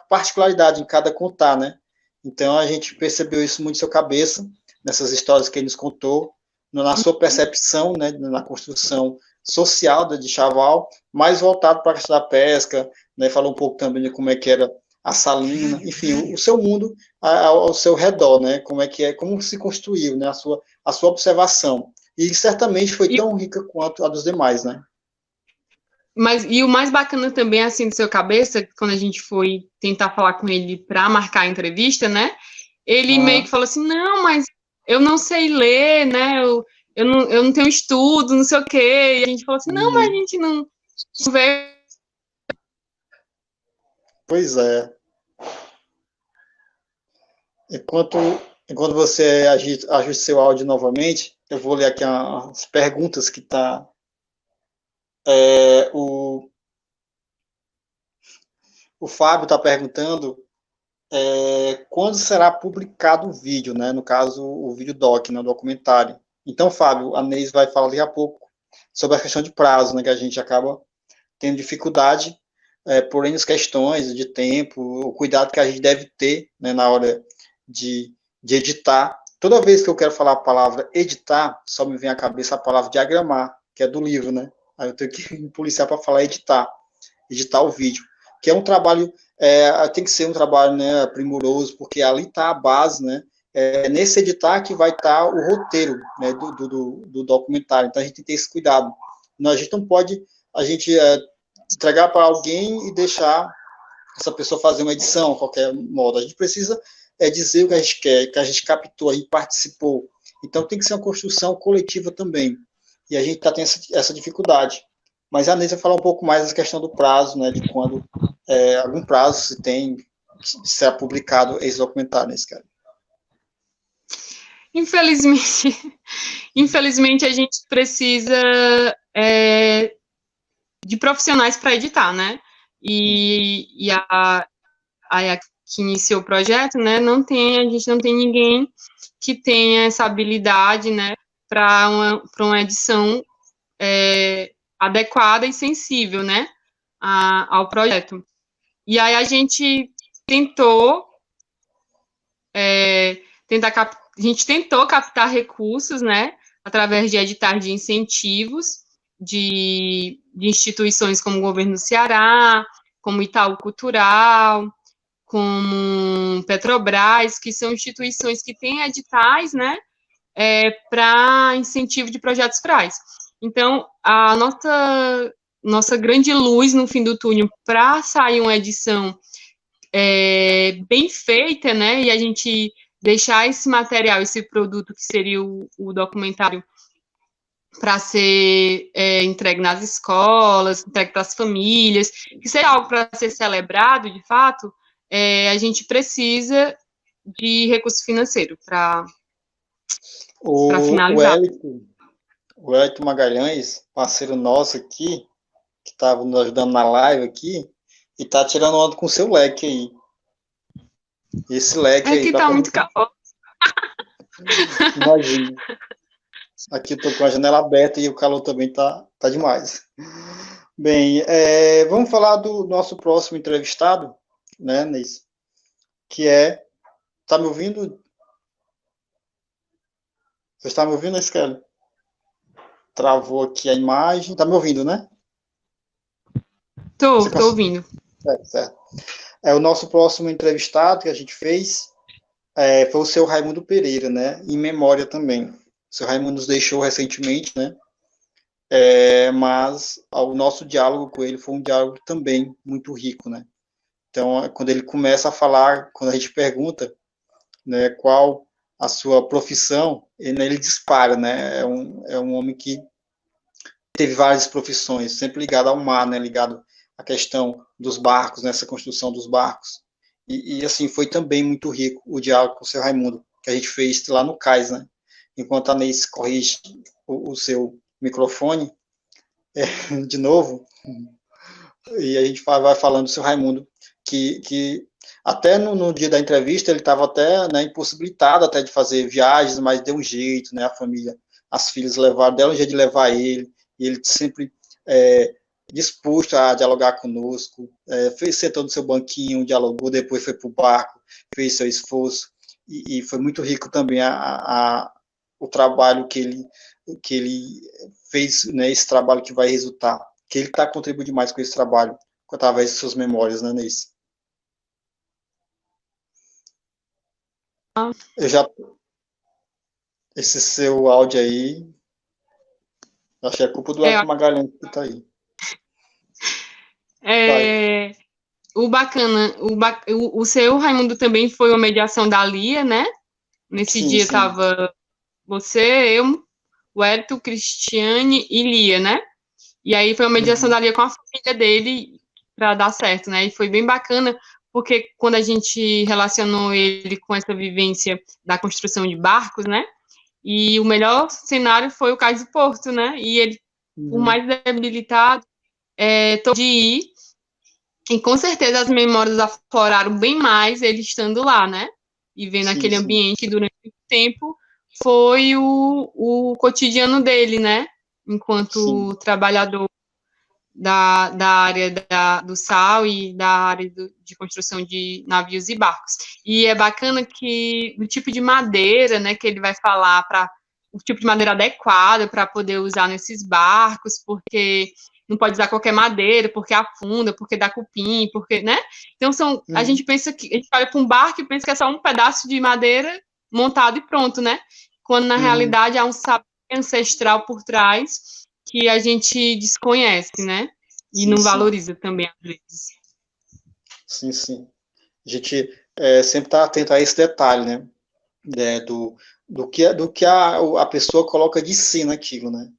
particularidade em cada contar, né? Então a gente percebeu isso muito em sua cabeça, nessas histórias que ele nos contou, na sua percepção, né, na construção social de Chaval, mais voltado para a questão da pesca, né? Falou um pouco também de como é que era a salina, enfim, o seu mundo ao seu redor, né? Como se construiu, né? A sua observação. E certamente foi tão rica quanto a dos demais, né? E o mais bacana também, assim, do seu Cabeça, quando a gente foi tentar falar com ele para marcar a entrevista, né? Ele meio que falou assim, não, mas eu não sei ler, né? Eu não tenho estudo, não sei o quê. E a gente falou assim, não, mas a gente não vê. Pois é. Enquanto, enquanto você ajusta seu áudio novamente, eu vou ler aqui as perguntas que está. O Fábio está perguntando quando será publicado o vídeo, né? No caso, o vídeo doc, né? O documentário. Então, Fábio, a Neis vai falar daqui a pouco sobre a questão de prazo, né? Que a gente acaba tendo dificuldade por N questões de tempo, o cuidado que a gente deve ter, né, na hora de editar. Toda vez que eu quero falar a palavra editar, só me vem à cabeça a palavra diagramar, que é do livro, né? Aí eu tenho que me policiar para falar editar o vídeo, que é um trabalho, tem que ser um trabalho, né, primoroso, porque ali está a base, né? Nesse editar que vai estar o roteiro, né, do documentário. Então a gente tem que ter esse cuidado. A gente não pode entregar para alguém e deixar essa pessoa fazer uma edição, qualquer modo. A gente precisa dizer o que a gente quer, que a gente captou, a gente participou. Então tem que ser uma construção coletiva também. E a gente está tendo essa dificuldade. Mas a Neisa vai falar um pouco mais da questão do prazo, né, de quando algum prazo se tem de ser publicado esse documentário, nesse caso. Infelizmente a gente precisa de profissionais para editar, né? E a que iniciou o projeto, né? A gente não tem ninguém que tenha essa habilidade, né? Para uma edição adequada e sensível, né? Ao projeto. E aí a gente tentou captar recursos, né? Através de editais de incentivos de instituições como o governo do Ceará, como Itaú Cultural, como Petrobras, que são instituições que têm editais, né, para incentivo de projetos rurais. Então, a nossa grande luz no fim do túnel para sair uma edição bem feita, né, e a gente deixar esse material, esse produto que seria o documentário para ser entregue nas escolas, entregue para as famílias, que seja algo para ser celebrado, de fato, a gente precisa de recurso financeiro para finalizar. O Elton Magalhães, parceiro nosso aqui, que estava nos ajudando na live aqui, e está tirando onda com o seu leque aí. Esse leque aí. Aqui está muito calor. Imagina. Aqui eu tô com a janela aberta e o calor também tá demais. Bem, vamos falar do nosso próximo entrevistado, né, Neis? Que tá me ouvindo? Você está me ouvindo, Esquele? Travou aqui a imagem. Tá me ouvindo, né? Tô ouvindo. Certo. O nosso próximo entrevistado que a gente fez foi o seu Raimundo Pereira, né? Em memória também. O seu Raimundo nos deixou recentemente, né? Mas o nosso diálogo com ele foi um diálogo também muito rico, né? Então, quando ele começa a falar, quando a gente pergunta, né, qual a sua profissão, ele dispara, né? É um homem que teve várias profissões, sempre ligado ao mar, né? Ligado à questão dos barcos, nessa construção dos barcos. E assim, foi também muito rico o diálogo com o seu Raimundo, que a gente fez lá no CAIS, né? Enquanto a Neis corrige o seu microfone, de novo, e a gente vai falando do seu Raimundo, que até no dia da entrevista ele estava até, né, impossibilitado até de fazer viagens, mas deu um jeito, né? A família, as filhas deram um jeito de levar ele, e ele sempre disposto a dialogar conosco, sentou no seu banquinho, dialogou, depois foi para o barco, fez seu esforço, e foi muito rico também o trabalho que ele fez, né, esse trabalho que vai resultar, que ele está contribuindo demais com esse trabalho, através de suas memórias, né, Neis? Esse seu áudio aí, acho que é culpa do Elton Magalhães que está aí. O bacana, o seu Raimundo também foi uma mediação da Lia, né? Nesse dia estava você, eu, o Hélito, Cristiane e Lia, né? E aí foi uma mediação da Lia com a família dele para dar certo, né? E foi bem bacana, porque quando a gente relacionou ele com essa vivência da construção de barcos, né? E o melhor cenário foi o Cais do Porto, né? E ele, por mais debilitado, de ir, e com certeza as memórias afloraram bem mais ele estando lá, né? E vendo aquele ambiente que durante muito tempo foi o cotidiano dele, né? Enquanto trabalhador da área do sal e da área de construção de navios e barcos. E é bacana que o tipo de madeira, né, que ele vai falar para o tipo de madeira adequada para poder usar nesses barcos, porque não pode usar qualquer madeira, porque afunda, porque dá cupim, porque, né? Então a gente pensa que a gente olha para um barco e pensa que é só um pedaço de madeira montado e pronto, né? Quando na realidade há um saber ancestral por trás que a gente desconhece, né? E não valoriza também, às vezes. Sim, sim. A gente sempre está atento a esse detalhe, né? Do que a pessoa coloca de si naquilo, né?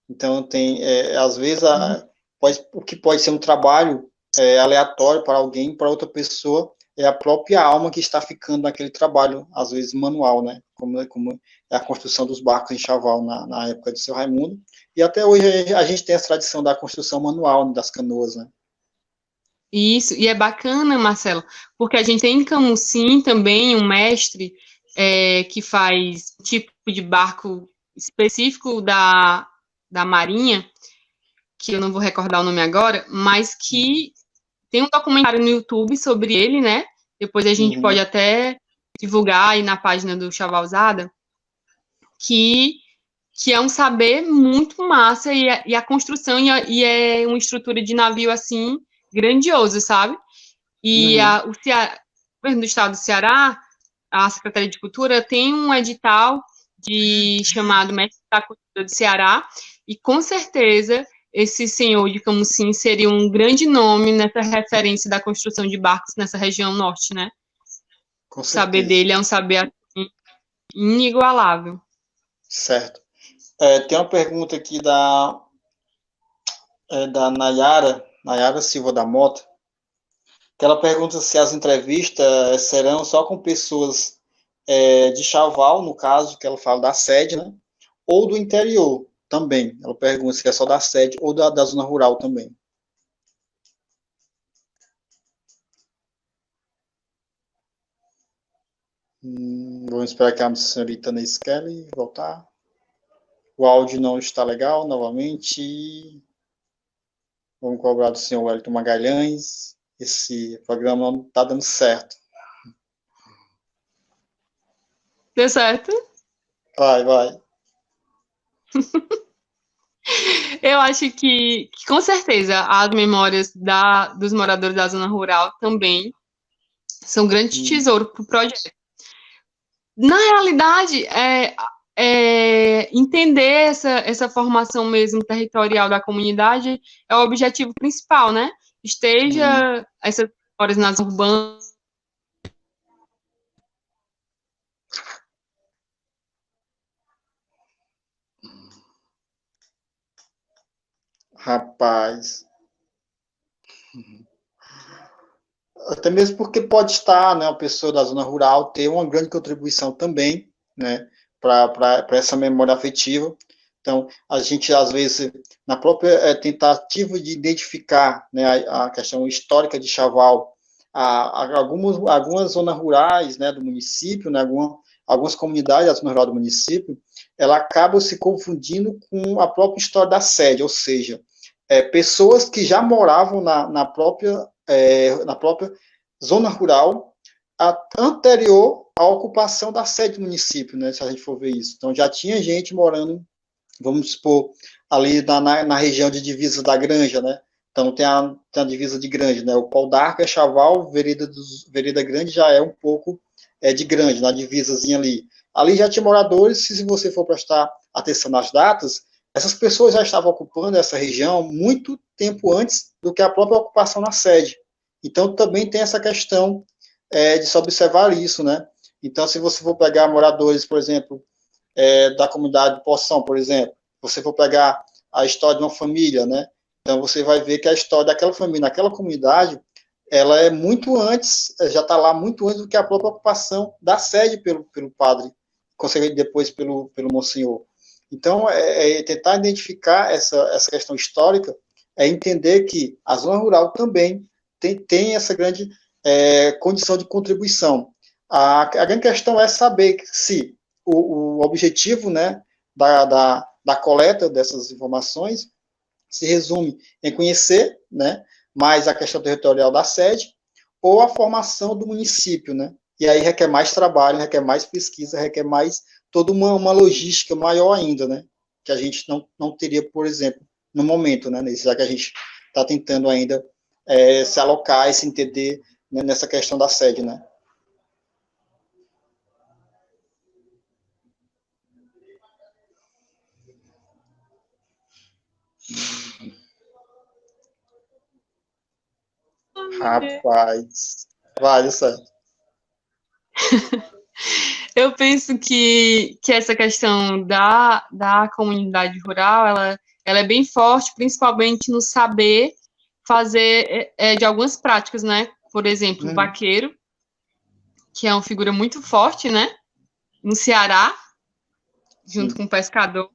Então, às vezes, o que pode ser um trabalho aleatório para alguém, para outra pessoa, é a própria alma que está ficando naquele trabalho, às vezes manual, né? Como é a construção dos barcos em Chaval na época de Seu Raimundo. E até hoje a gente tem essa tradição da construção manual das canoas, né? Isso, e é bacana, Marcelo, porque a gente tem em Camusim também um mestre que faz tipo de barco específico da Marinha, que eu não vou recordar o nome agora, mas que tem um documentário no YouTube sobre ele, né? Depois a gente pode até divulgar aí na página do Chavalzada, que é um saber muito massa e a construção e é uma estrutura de navio assim grandioso, sabe? E o governo do estado do Ceará, a Secretaria de Cultura tem um edital chamado Mestre da Cultura do Ceará e com certeza esse senhor de Camusim seria um grande nome nessa referência da construção de barcos nessa região norte, né? Com certeza. O saber dele é um saber assim, inigualável. Certo. Tem uma pergunta aqui da Nayara Silva da Mota, que ela pergunta se as entrevistas serão só com pessoas de Chaval, no caso, que ela fala da sede, né? Ou do interior também. Ela pergunta se é só da sede ou da zona rural também. Vamos esperar que a senhorita Ney Kelly voltar. O áudio não está legal, novamente. Vamos cobrar do senhor Wellington Magalhães. Esse programa não está dando certo. Deu certo? Vai. Eu acho que com certeza as memórias dos moradores da zona rural também são um grande tesouro para o projeto. Na realidade, entender essa formação mesmo territorial da comunidade é o objetivo principal, né? Esteja essas memórias nas urbanas. Rapaz. Até mesmo porque pode estar, né, uma pessoa da zona rural ter uma grande contribuição também, né, para essa memória afetiva. Então, a gente, às vezes, na própria tentativa de identificar, né, a questão histórica de Chaval, algumas zonas rurais, né, do município, né, algumas comunidades da zona rural do município, ela acaba se confundindo com a própria história da sede, ou seja, pessoas que já moravam na própria zona rural anterior à ocupação da sede do município, né, se a gente for ver isso. Então, já tinha gente morando, vamos supor, ali na região de divisa da Granja, né? Então, tem a divisa de Granja, né? O Pau d'Arco é Chaval, Vereda Grande já é um pouco de Grande, na divisazinha ali. Ali já tinha moradores, se você for prestar atenção nas datas, essas pessoas já estavam ocupando essa região muito tempo antes do que a própria ocupação na sede. Então, também tem essa questão de se observar isso, né? Então, se você for pegar moradores, por exemplo, da comunidade de Poção, por exemplo, você for pegar a história de uma família, né? Então, você vai ver que a história daquela família, naquela comunidade, ela é muito antes, já está lá muito antes do que a própria ocupação da sede pelo padre, consequentemente depois pelo monsenhor. Então, tentar identificar essa questão histórica, é entender que a zona rural também tem essa grande condição de contribuição. A grande questão é saber se o objetivo, né, da coleta dessas informações se resume em conhecer, né, mais a questão territorial da sede ou a formação do município, né? E aí requer mais trabalho, requer mais pesquisa, requer mais toda uma logística maior ainda, né? Que a gente não teria, por exemplo, no momento, né? Já que a gente está tentando ainda se alocar e se entender, né, nessa questão da sede, né? Rapaz, vale, Sérgio. Eu penso que essa questão da comunidade rural, ela é bem forte, principalmente no saber fazer de algumas práticas, né? Por exemplo, o vaqueiro, que é uma figura muito forte, né? No Ceará, junto com o pescador.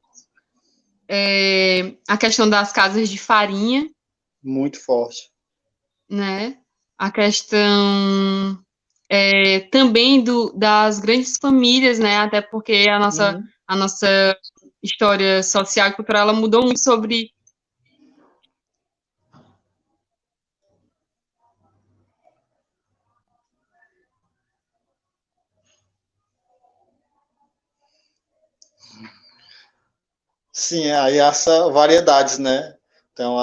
A questão das casas de farinha. Muito forte. Né? A questão também das grandes famílias, né? Até porque a nossa história social e cultural ela mudou muito sobre Sim, aí essa variedades, né? Então,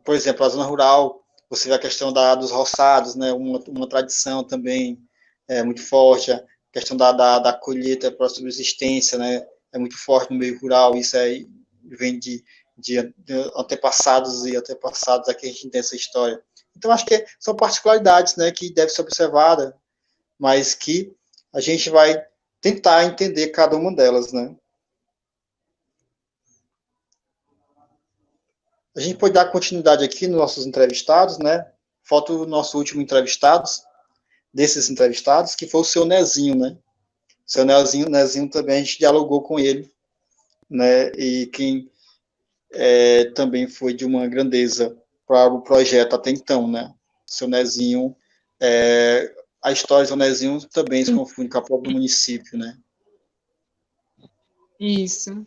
por exemplo, a zona rural, você vê a questão dos roçados, né? Uma tradição também muito forte, a questão da colheita para a subsistência, né? É muito forte no meio rural, isso aí vem de antepassados e antepassados, aqui a gente tem essa história. Então, acho que são particularidades, né, que devem ser observadas, mas que a gente vai tentar entender cada uma delas, né? A gente pode dar continuidade aqui nos nossos entrevistados, né? Falta o nosso último desses entrevistados, que foi o seu Nezinho, né? O seu Nezinho também, a gente dialogou com ele, né? E quem também foi de uma grandeza para o projeto até então, né? O seu Nezinho, a história do seu Nezinho também se confunde com a própria município, né? isso.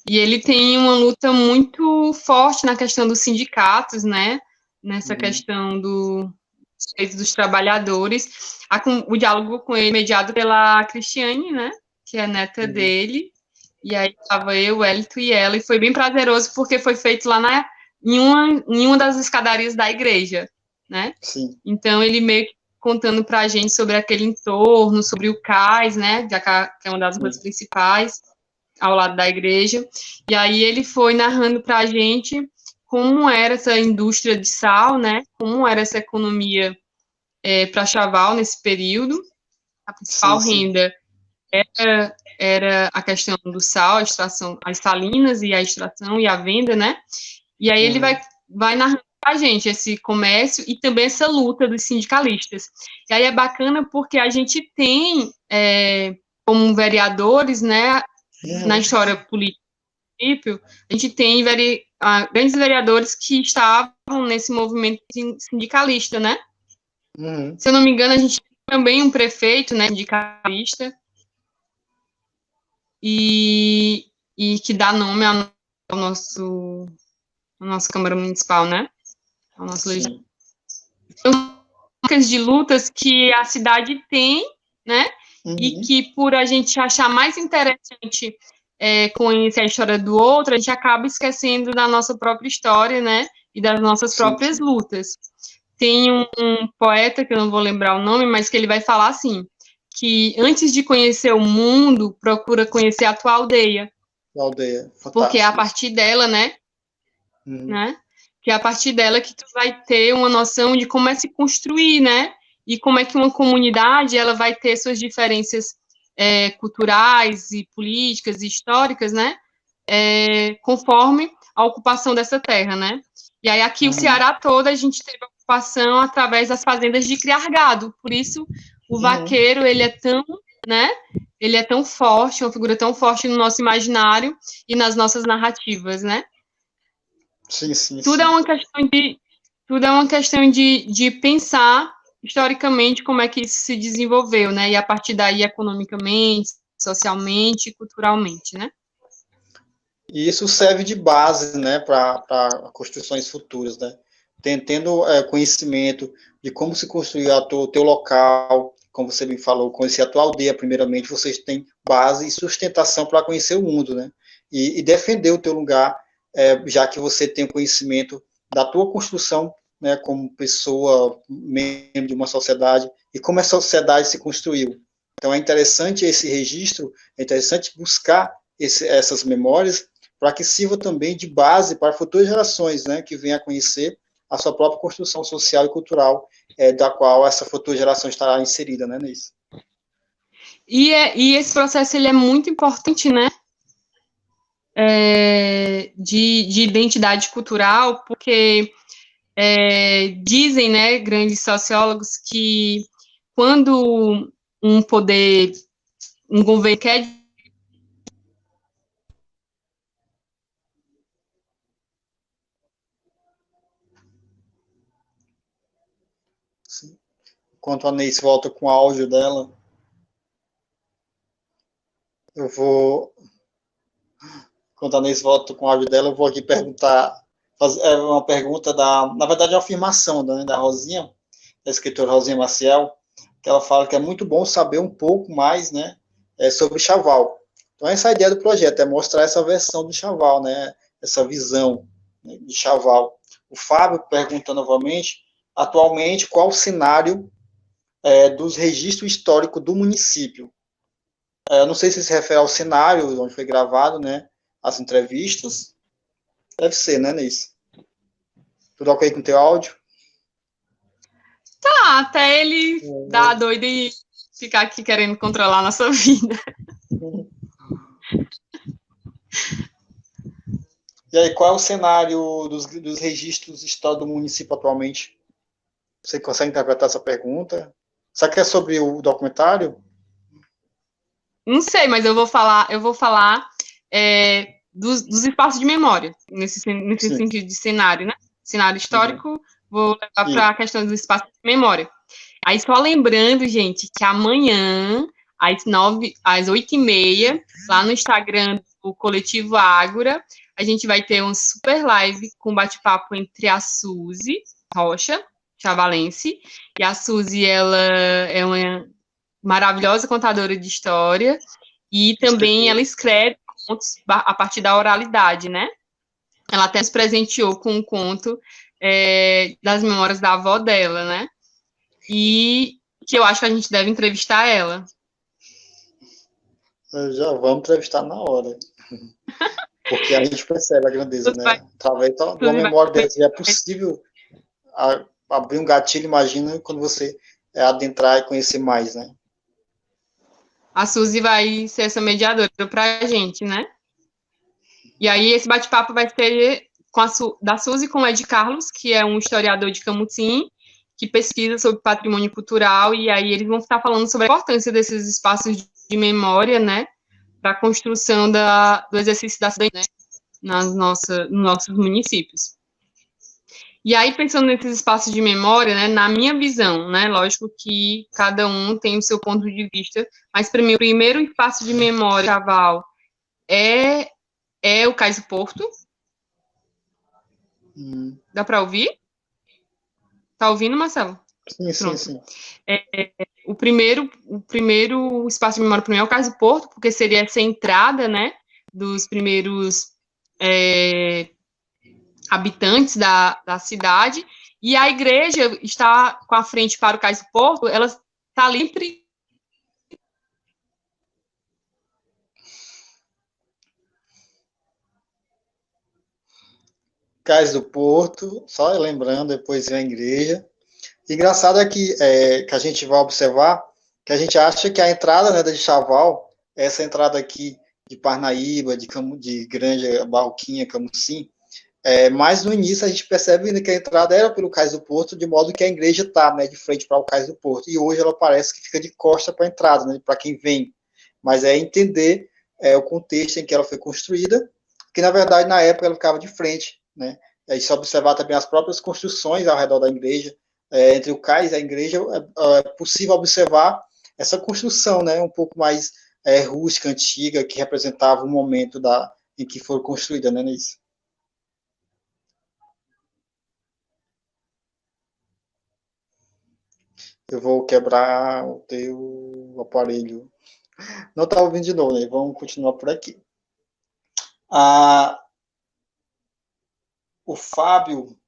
E ele tem uma luta muito forte na questão dos sindicatos, né? Nessa questão dos direitos dos trabalhadores. O diálogo com ele mediado pela Cristiane, né? Que é neta dele. E aí estava eu, o Elito e ela, e foi bem prazeroso porque foi feito lá em uma das escadarias da igreja, né? Sim. Então ele meio que contando para a gente sobre aquele entorno, sobre o cais, né? Que é uma das ruas principais ao lado da igreja, e aí ele foi narrando para a gente como era essa indústria de sal, né, como era essa economia para Chaval nesse período. A principal renda era a questão do sal, a extração, as salinas e a extração e a venda, né, e aí ele vai narrando para a gente esse comércio e também essa luta dos sindicalistas. E aí é bacana porque a gente tem, como vereadores, né, na história política do município, a gente tem grandes vereadores que estavam nesse movimento sindicalista, né? Se eu não me engano, a gente tem também um prefeito, né, sindicalista, e que dá nome ao nossa Câmara Municipal, né? Ao nosso legislativo. Então, de lutas que a cidade tem, né? E que por a gente achar mais interessante conhecer a história do outro, a gente acaba esquecendo da nossa própria história, né? E das nossas próprias lutas. Tem um poeta, que eu não vou lembrar o nome, mas que ele vai falar assim, que antes de conhecer o mundo, procura conhecer a tua aldeia. Aldeia, fantástico. Porque é a partir dela, né? Que é a partir dela que tu vai ter uma noção de como é se construir, né? E como é que uma comunidade ela vai ter suas diferenças culturais e políticas e históricas, né? Conforme a ocupação dessa terra, né? E aí aqui o Ceará todo a gente teve a ocupação através das fazendas de criar gado. Por isso, o vaqueiro, ele é tão, né? Ele é tão forte, uma figura tão forte no nosso imaginário e nas nossas narrativas, né? Sim. Tudo é uma questão de pensar historicamente como é que isso se desenvolveu, né? E a partir daí, economicamente, socialmente e culturalmente, né? E isso serve de base, né, para construções futuras, né? Tendo conhecimento de como se construiu o teu local, como você me falou, conhecer a tua aldeia, primeiramente, vocês têm base e sustentação para conhecer o mundo, né? E defender o teu lugar, já que você tem o conhecimento da tua construção, né, como pessoa, membro de uma sociedade, e como essa sociedade se construiu. Então, é interessante esse registro, é interessante buscar essas memórias, para que sirva também de base para futuras gerações, né, que venham a conhecer a sua própria construção social e cultural, da qual essa futura geração estará inserida, né, nisso. E esse processo, ele é muito importante, né, de identidade cultural, porque dizem, né, grandes sociólogos, que quando um governo quer Enquanto a Neice volta com o áudio dela, eu vou. Enquanto a Neice volta com o áudio dela, eu vou aqui perguntar. Fazer uma pergunta na verdade, é uma afirmação da Rosinha, da escritora Rosinha Maciel, que ela fala que é muito bom saber um pouco mais, né, sobre Chaval. Então, essa é a ideia do projeto, é mostrar essa versão do Chaval, né, essa visão, né, de Chaval. O Fábio pergunta novamente, atualmente, qual o cenário dos registros históricos do município? Eu não sei se se refere ao cenário onde foi gravado, né, as entrevistas. Deve ser, né, Neice? Tudo ok com o teu áudio? Tá, até ele dar doido e ficar aqui querendo controlar a nossa vida. E aí, qual é o cenário dos registros históricos do município atualmente? Você consegue interpretar essa pergunta? Será que é sobre o documentário? Não sei, mas eu vou falar dos espaços de memória, nesse sentido de cenário, né? Cenário histórico, vou levar para a questão dos espaços de memória. Aí, só lembrando, gente, que amanhã, às 8h30, lá no Instagram do Coletivo Ágora, a gente vai ter um super live com bate-papo entre a Suzy Rocha, chavalense, e a Suzy, ela é uma maravilhosa contadora de história, e também ela escreve contos a partir da oralidade, né? Ela até nos presenteou com um conto das memórias da avó dela, né? E que eu acho que a gente deve entrevistar ela. Já vamos entrevistar na hora. Porque a gente percebe a grandeza, né? Através de uma memória dessa, já é possível abrir um gatilho, imagina, quando você adentrar e conhecer mais, né? A Suzy vai ser essa mediadora pra gente, né? E aí, esse bate-papo vai ser da Suzy com o Ed Carlos, que é um historiador de Camusim, que pesquisa sobre patrimônio cultural, e aí eles vão estar falando sobre a importância desses espaços de memória, né, para a construção do exercício da cidadania, né, nos nossos municípios. E aí, pensando nesses espaços de memória, né, na minha visão, né, lógico que cada um tem o seu ponto de vista, mas para mim o primeiro espaço de memória Chaval é o Cais do Porto. Dá para ouvir? Tá ouvindo, Marcelo? Sim. O primeiro espaço de memória para mim é o Cais do Porto, porque seria essa entrada, né, dos primeiros habitantes da cidade, e a igreja está com a frente para o Cais do Porto, ela está livre. Cais do Porto, só lembrando, depois vem a igreja. Engraçado é que a gente vai observar que a gente acha que a entrada, né, de Chaval, essa entrada aqui de Parnaíba, de Granja Barroquinha, Camusim, Mas no início a gente percebe ainda que a entrada era pelo Cais do Porto, de modo que a igreja está, né, de frente para o Cais do Porto. E hoje ela parece que fica de costa para a entrada, né, para quem vem. Mas é entender o contexto em que ela foi construída, que na verdade na época ela ficava de frente, né. É só observar também as próprias construções ao redor da igreja, entre o cais e a igreja, é possível observar essa construção, né, um pouco mais rústica, antiga, que representava o momento em que foi construída, né, Nisso. Eu vou quebrar o teu aparelho. Não está ouvindo de novo, né? Vamos continuar por aqui. O Fábio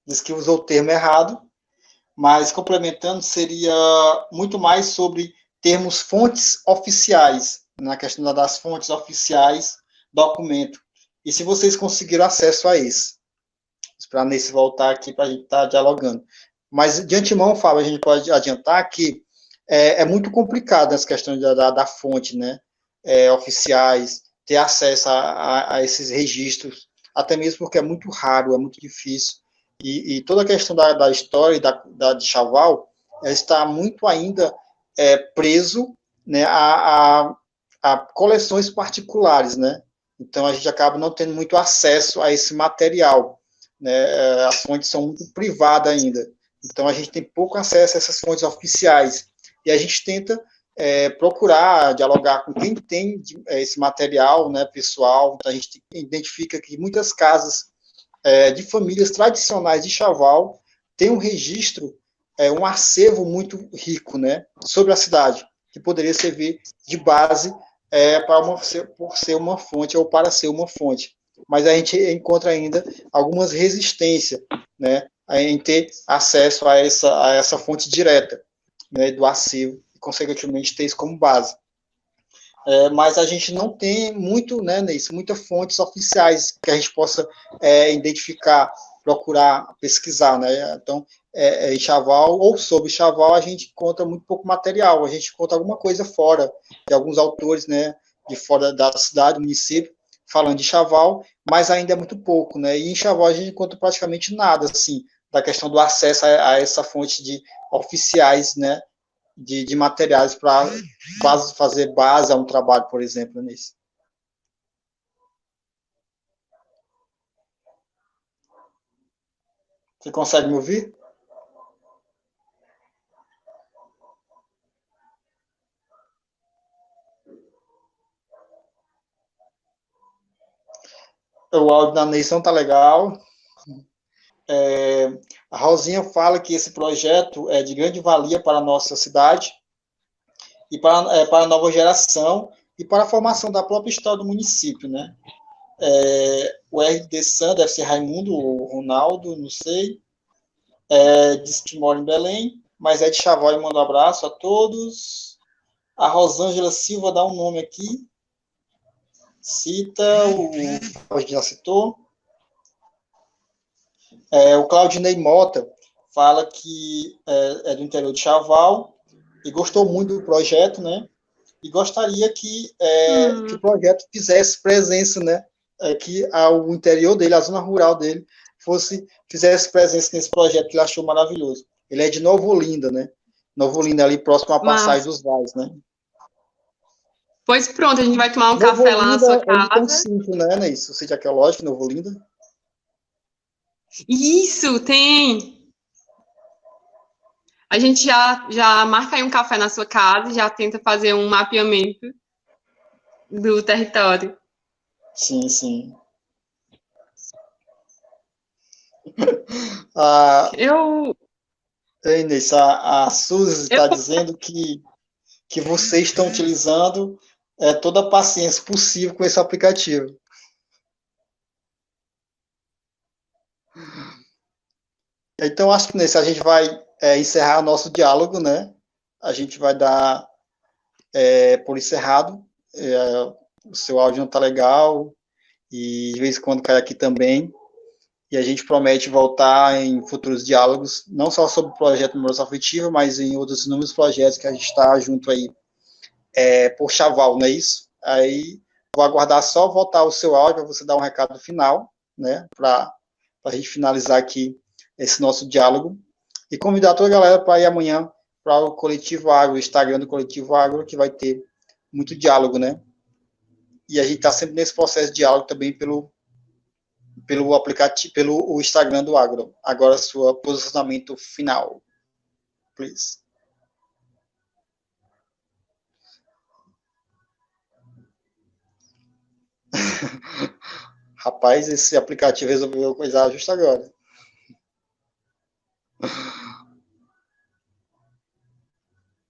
disse que usou o termo errado, mas complementando, seria muito mais sobre termos fontes oficiais, na questão das fontes oficiais, documento. E se vocês conseguiram acesso a isso. Para nesse voltar aqui para a gente estar dialogando. Mas, de antemão, Fábio, a gente pode adiantar que é muito complicado essa questão da fonte, né? Oficiais, ter acesso a esses registros, até mesmo porque é muito raro, é muito difícil. E toda a questão da história de Chaval está muito ainda preso, né, a coleções particulares, né? Então a gente acaba não tendo muito acesso a esse material, né? As fontes são muito privadas ainda. Então a gente tem pouco acesso a essas fontes oficiais. E a gente tenta procurar dialogar com quem tem esse material, né, pessoal. Então a gente identifica que muitas casas de famílias tradicionais de Chaval têm um registro, um acervo muito rico, né, sobre a cidade, que poderia servir de base por ser uma fonte ou para ser uma fonte. Mas a gente encontra ainda algumas resistências, né, em ter acesso a essa fonte direta, né, do acervo, e consequentemente ter isso como base. Mas a gente não tem muito, né, nisso, muitas fontes oficiais que a gente possa identificar, procurar, pesquisar, né? Então, em Chaval, ou sobre Chaval, a gente encontra muito pouco material, a gente encontra alguma coisa fora, de alguns autores, né, de fora da cidade, do município, falando de Chaval, mas ainda é muito pouco, né? E em Chaval a gente encontra praticamente nada, assim, da questão do acesso a essa fonte de oficiais, né, de materiais para fazer base a um trabalho, por exemplo, nisso. Você consegue me ouvir? O áudio da Neyson tá legal. A Rosinha fala que esse projeto é de grande valia para a nossa cidade e para a nova geração e para a formação da própria história do município, né? O RD San deve ser Raimundo ou Ronaldo, não sei. Diz que mora em Belém, mas é de Chaval e manda um abraço a todos. A Rosângela Silva dá um nome aqui. Cita, a gente já citou. O Claudinei Mota fala que é do interior de Chaval e gostou muito do projeto, né? E gostaria que o projeto fizesse presença, né? Que o interior dele, a zona rural dele, fizesse presença nesse projeto que ele achou maravilhoso. Ele é de Nova Olinda, né? Nova Olinda, ali próximo à Passagem dos Vales, né? Pois pronto, a gente vai tomar um café lá na sua casa. Tem um sítio, né, isso? O sítio arqueológico, Nova Olinda. Isso, tem! A gente já marca aí um café na sua casa e já tenta fazer um mapeamento do território. Sim, sim. Inês, a Suzy está dizendo que vocês estão utilizando toda a paciência possível com esse aplicativo. Então, acho que nesse a gente vai encerrar o nosso diálogo, né? A gente vai dar por encerrado. O seu áudio não está legal e de vez em quando cai aqui também. E a gente promete voltar em futuros diálogos, não só sobre o projeto Memória Afetiva, mas em outros inúmeros projetos que a gente está junto aí por Chaval, não é isso? Aí vou aguardar só voltar o seu áudio para você dar um recado final né, para a gente finalizar aqui esse nosso diálogo. E convidar toda a galera para ir amanhã para o Coletivo Agro, o Instagram do Coletivo Agro, que vai ter muito diálogo, né? E a gente está sempre nesse processo de diálogo também pelo aplicativo, pelo Instagram do Agro. Agora, seu posicionamento final, please. Rapaz, esse aplicativo resolveu coisar justo agora.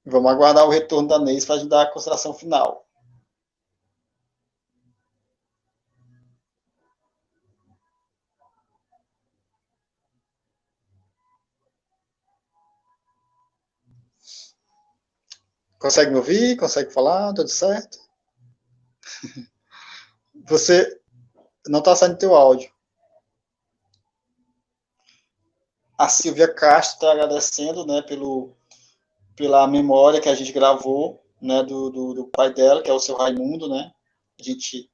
Vamos aguardar o retorno da Neis para ajudar a consideração final. Consegue me ouvir? Consegue falar? Tudo certo? Você não está saindo teu áudio. A Silvia Castro está agradecendo, né, pela memória que a gente gravou, né, do pai dela, que é o seu Raimundo, né? A gente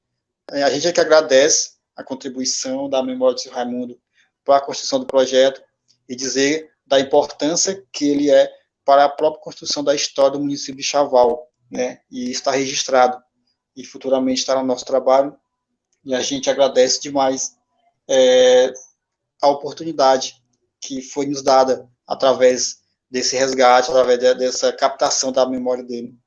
é que agradece a contribuição da memória do seu Raimundo para a construção do projeto e dizer da importância que ele é para a própria construção da história do município de Chaval, né? E está registrado e futuramente estará no nosso trabalho. E a gente agradece demais a oportunidade que foi nos dada através desse resgate, através dessa captação da memória dele.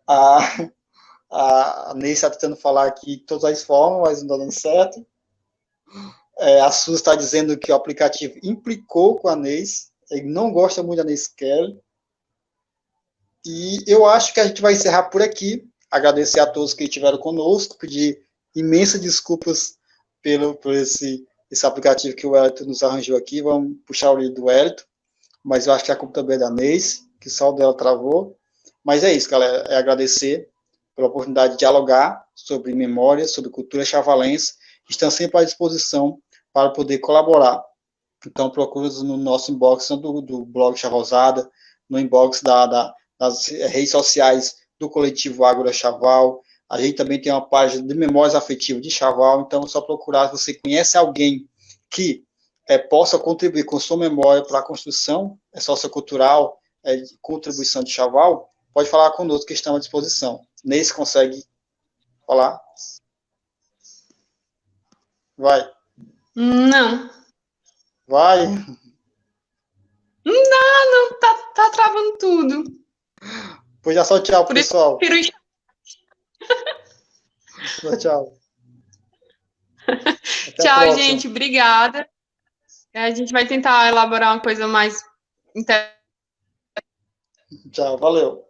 A Ney está tentando falar aqui de todas as formas, mas não está dando certo. A Suzy está dizendo que o aplicativo implicou com a Ney, ele não gosta muito da Ney Kelly. E eu acho que a gente vai encerrar por aqui. Agradecer a todos que estiveram conosco, pedir imensas desculpas por esse aplicativo que o Wellington nos arranjou aqui. Vamos puxar o livro do Wellington, mas eu acho que a culpa também é da Neis, que só o dela travou. Mas é isso, galera, é agradecer pela oportunidade de dialogar sobre memória, sobre cultura chavalense. Estão sempre à disposição para poder colaborar. Então, procure-nos no nosso inbox, do blog Chavalzada, no inbox das redes sociais do Coletivo Agro Chaval. A gente também tem uma página de memórias afetivas de Chaval, então é só procurar. Se você conhece alguém que possa contribuir com sua memória para a construção sociocultural, de contribuição de Chaval, pode falar conosco, que estamos à disposição. Nesse consegue falar? Vai. Não. Vai. Não, tá travando tudo. Pois já só tchau, pessoal. Tchau. Tchau, gente. Obrigada. A gente vai tentar elaborar uma coisa mais Tchau, valeu.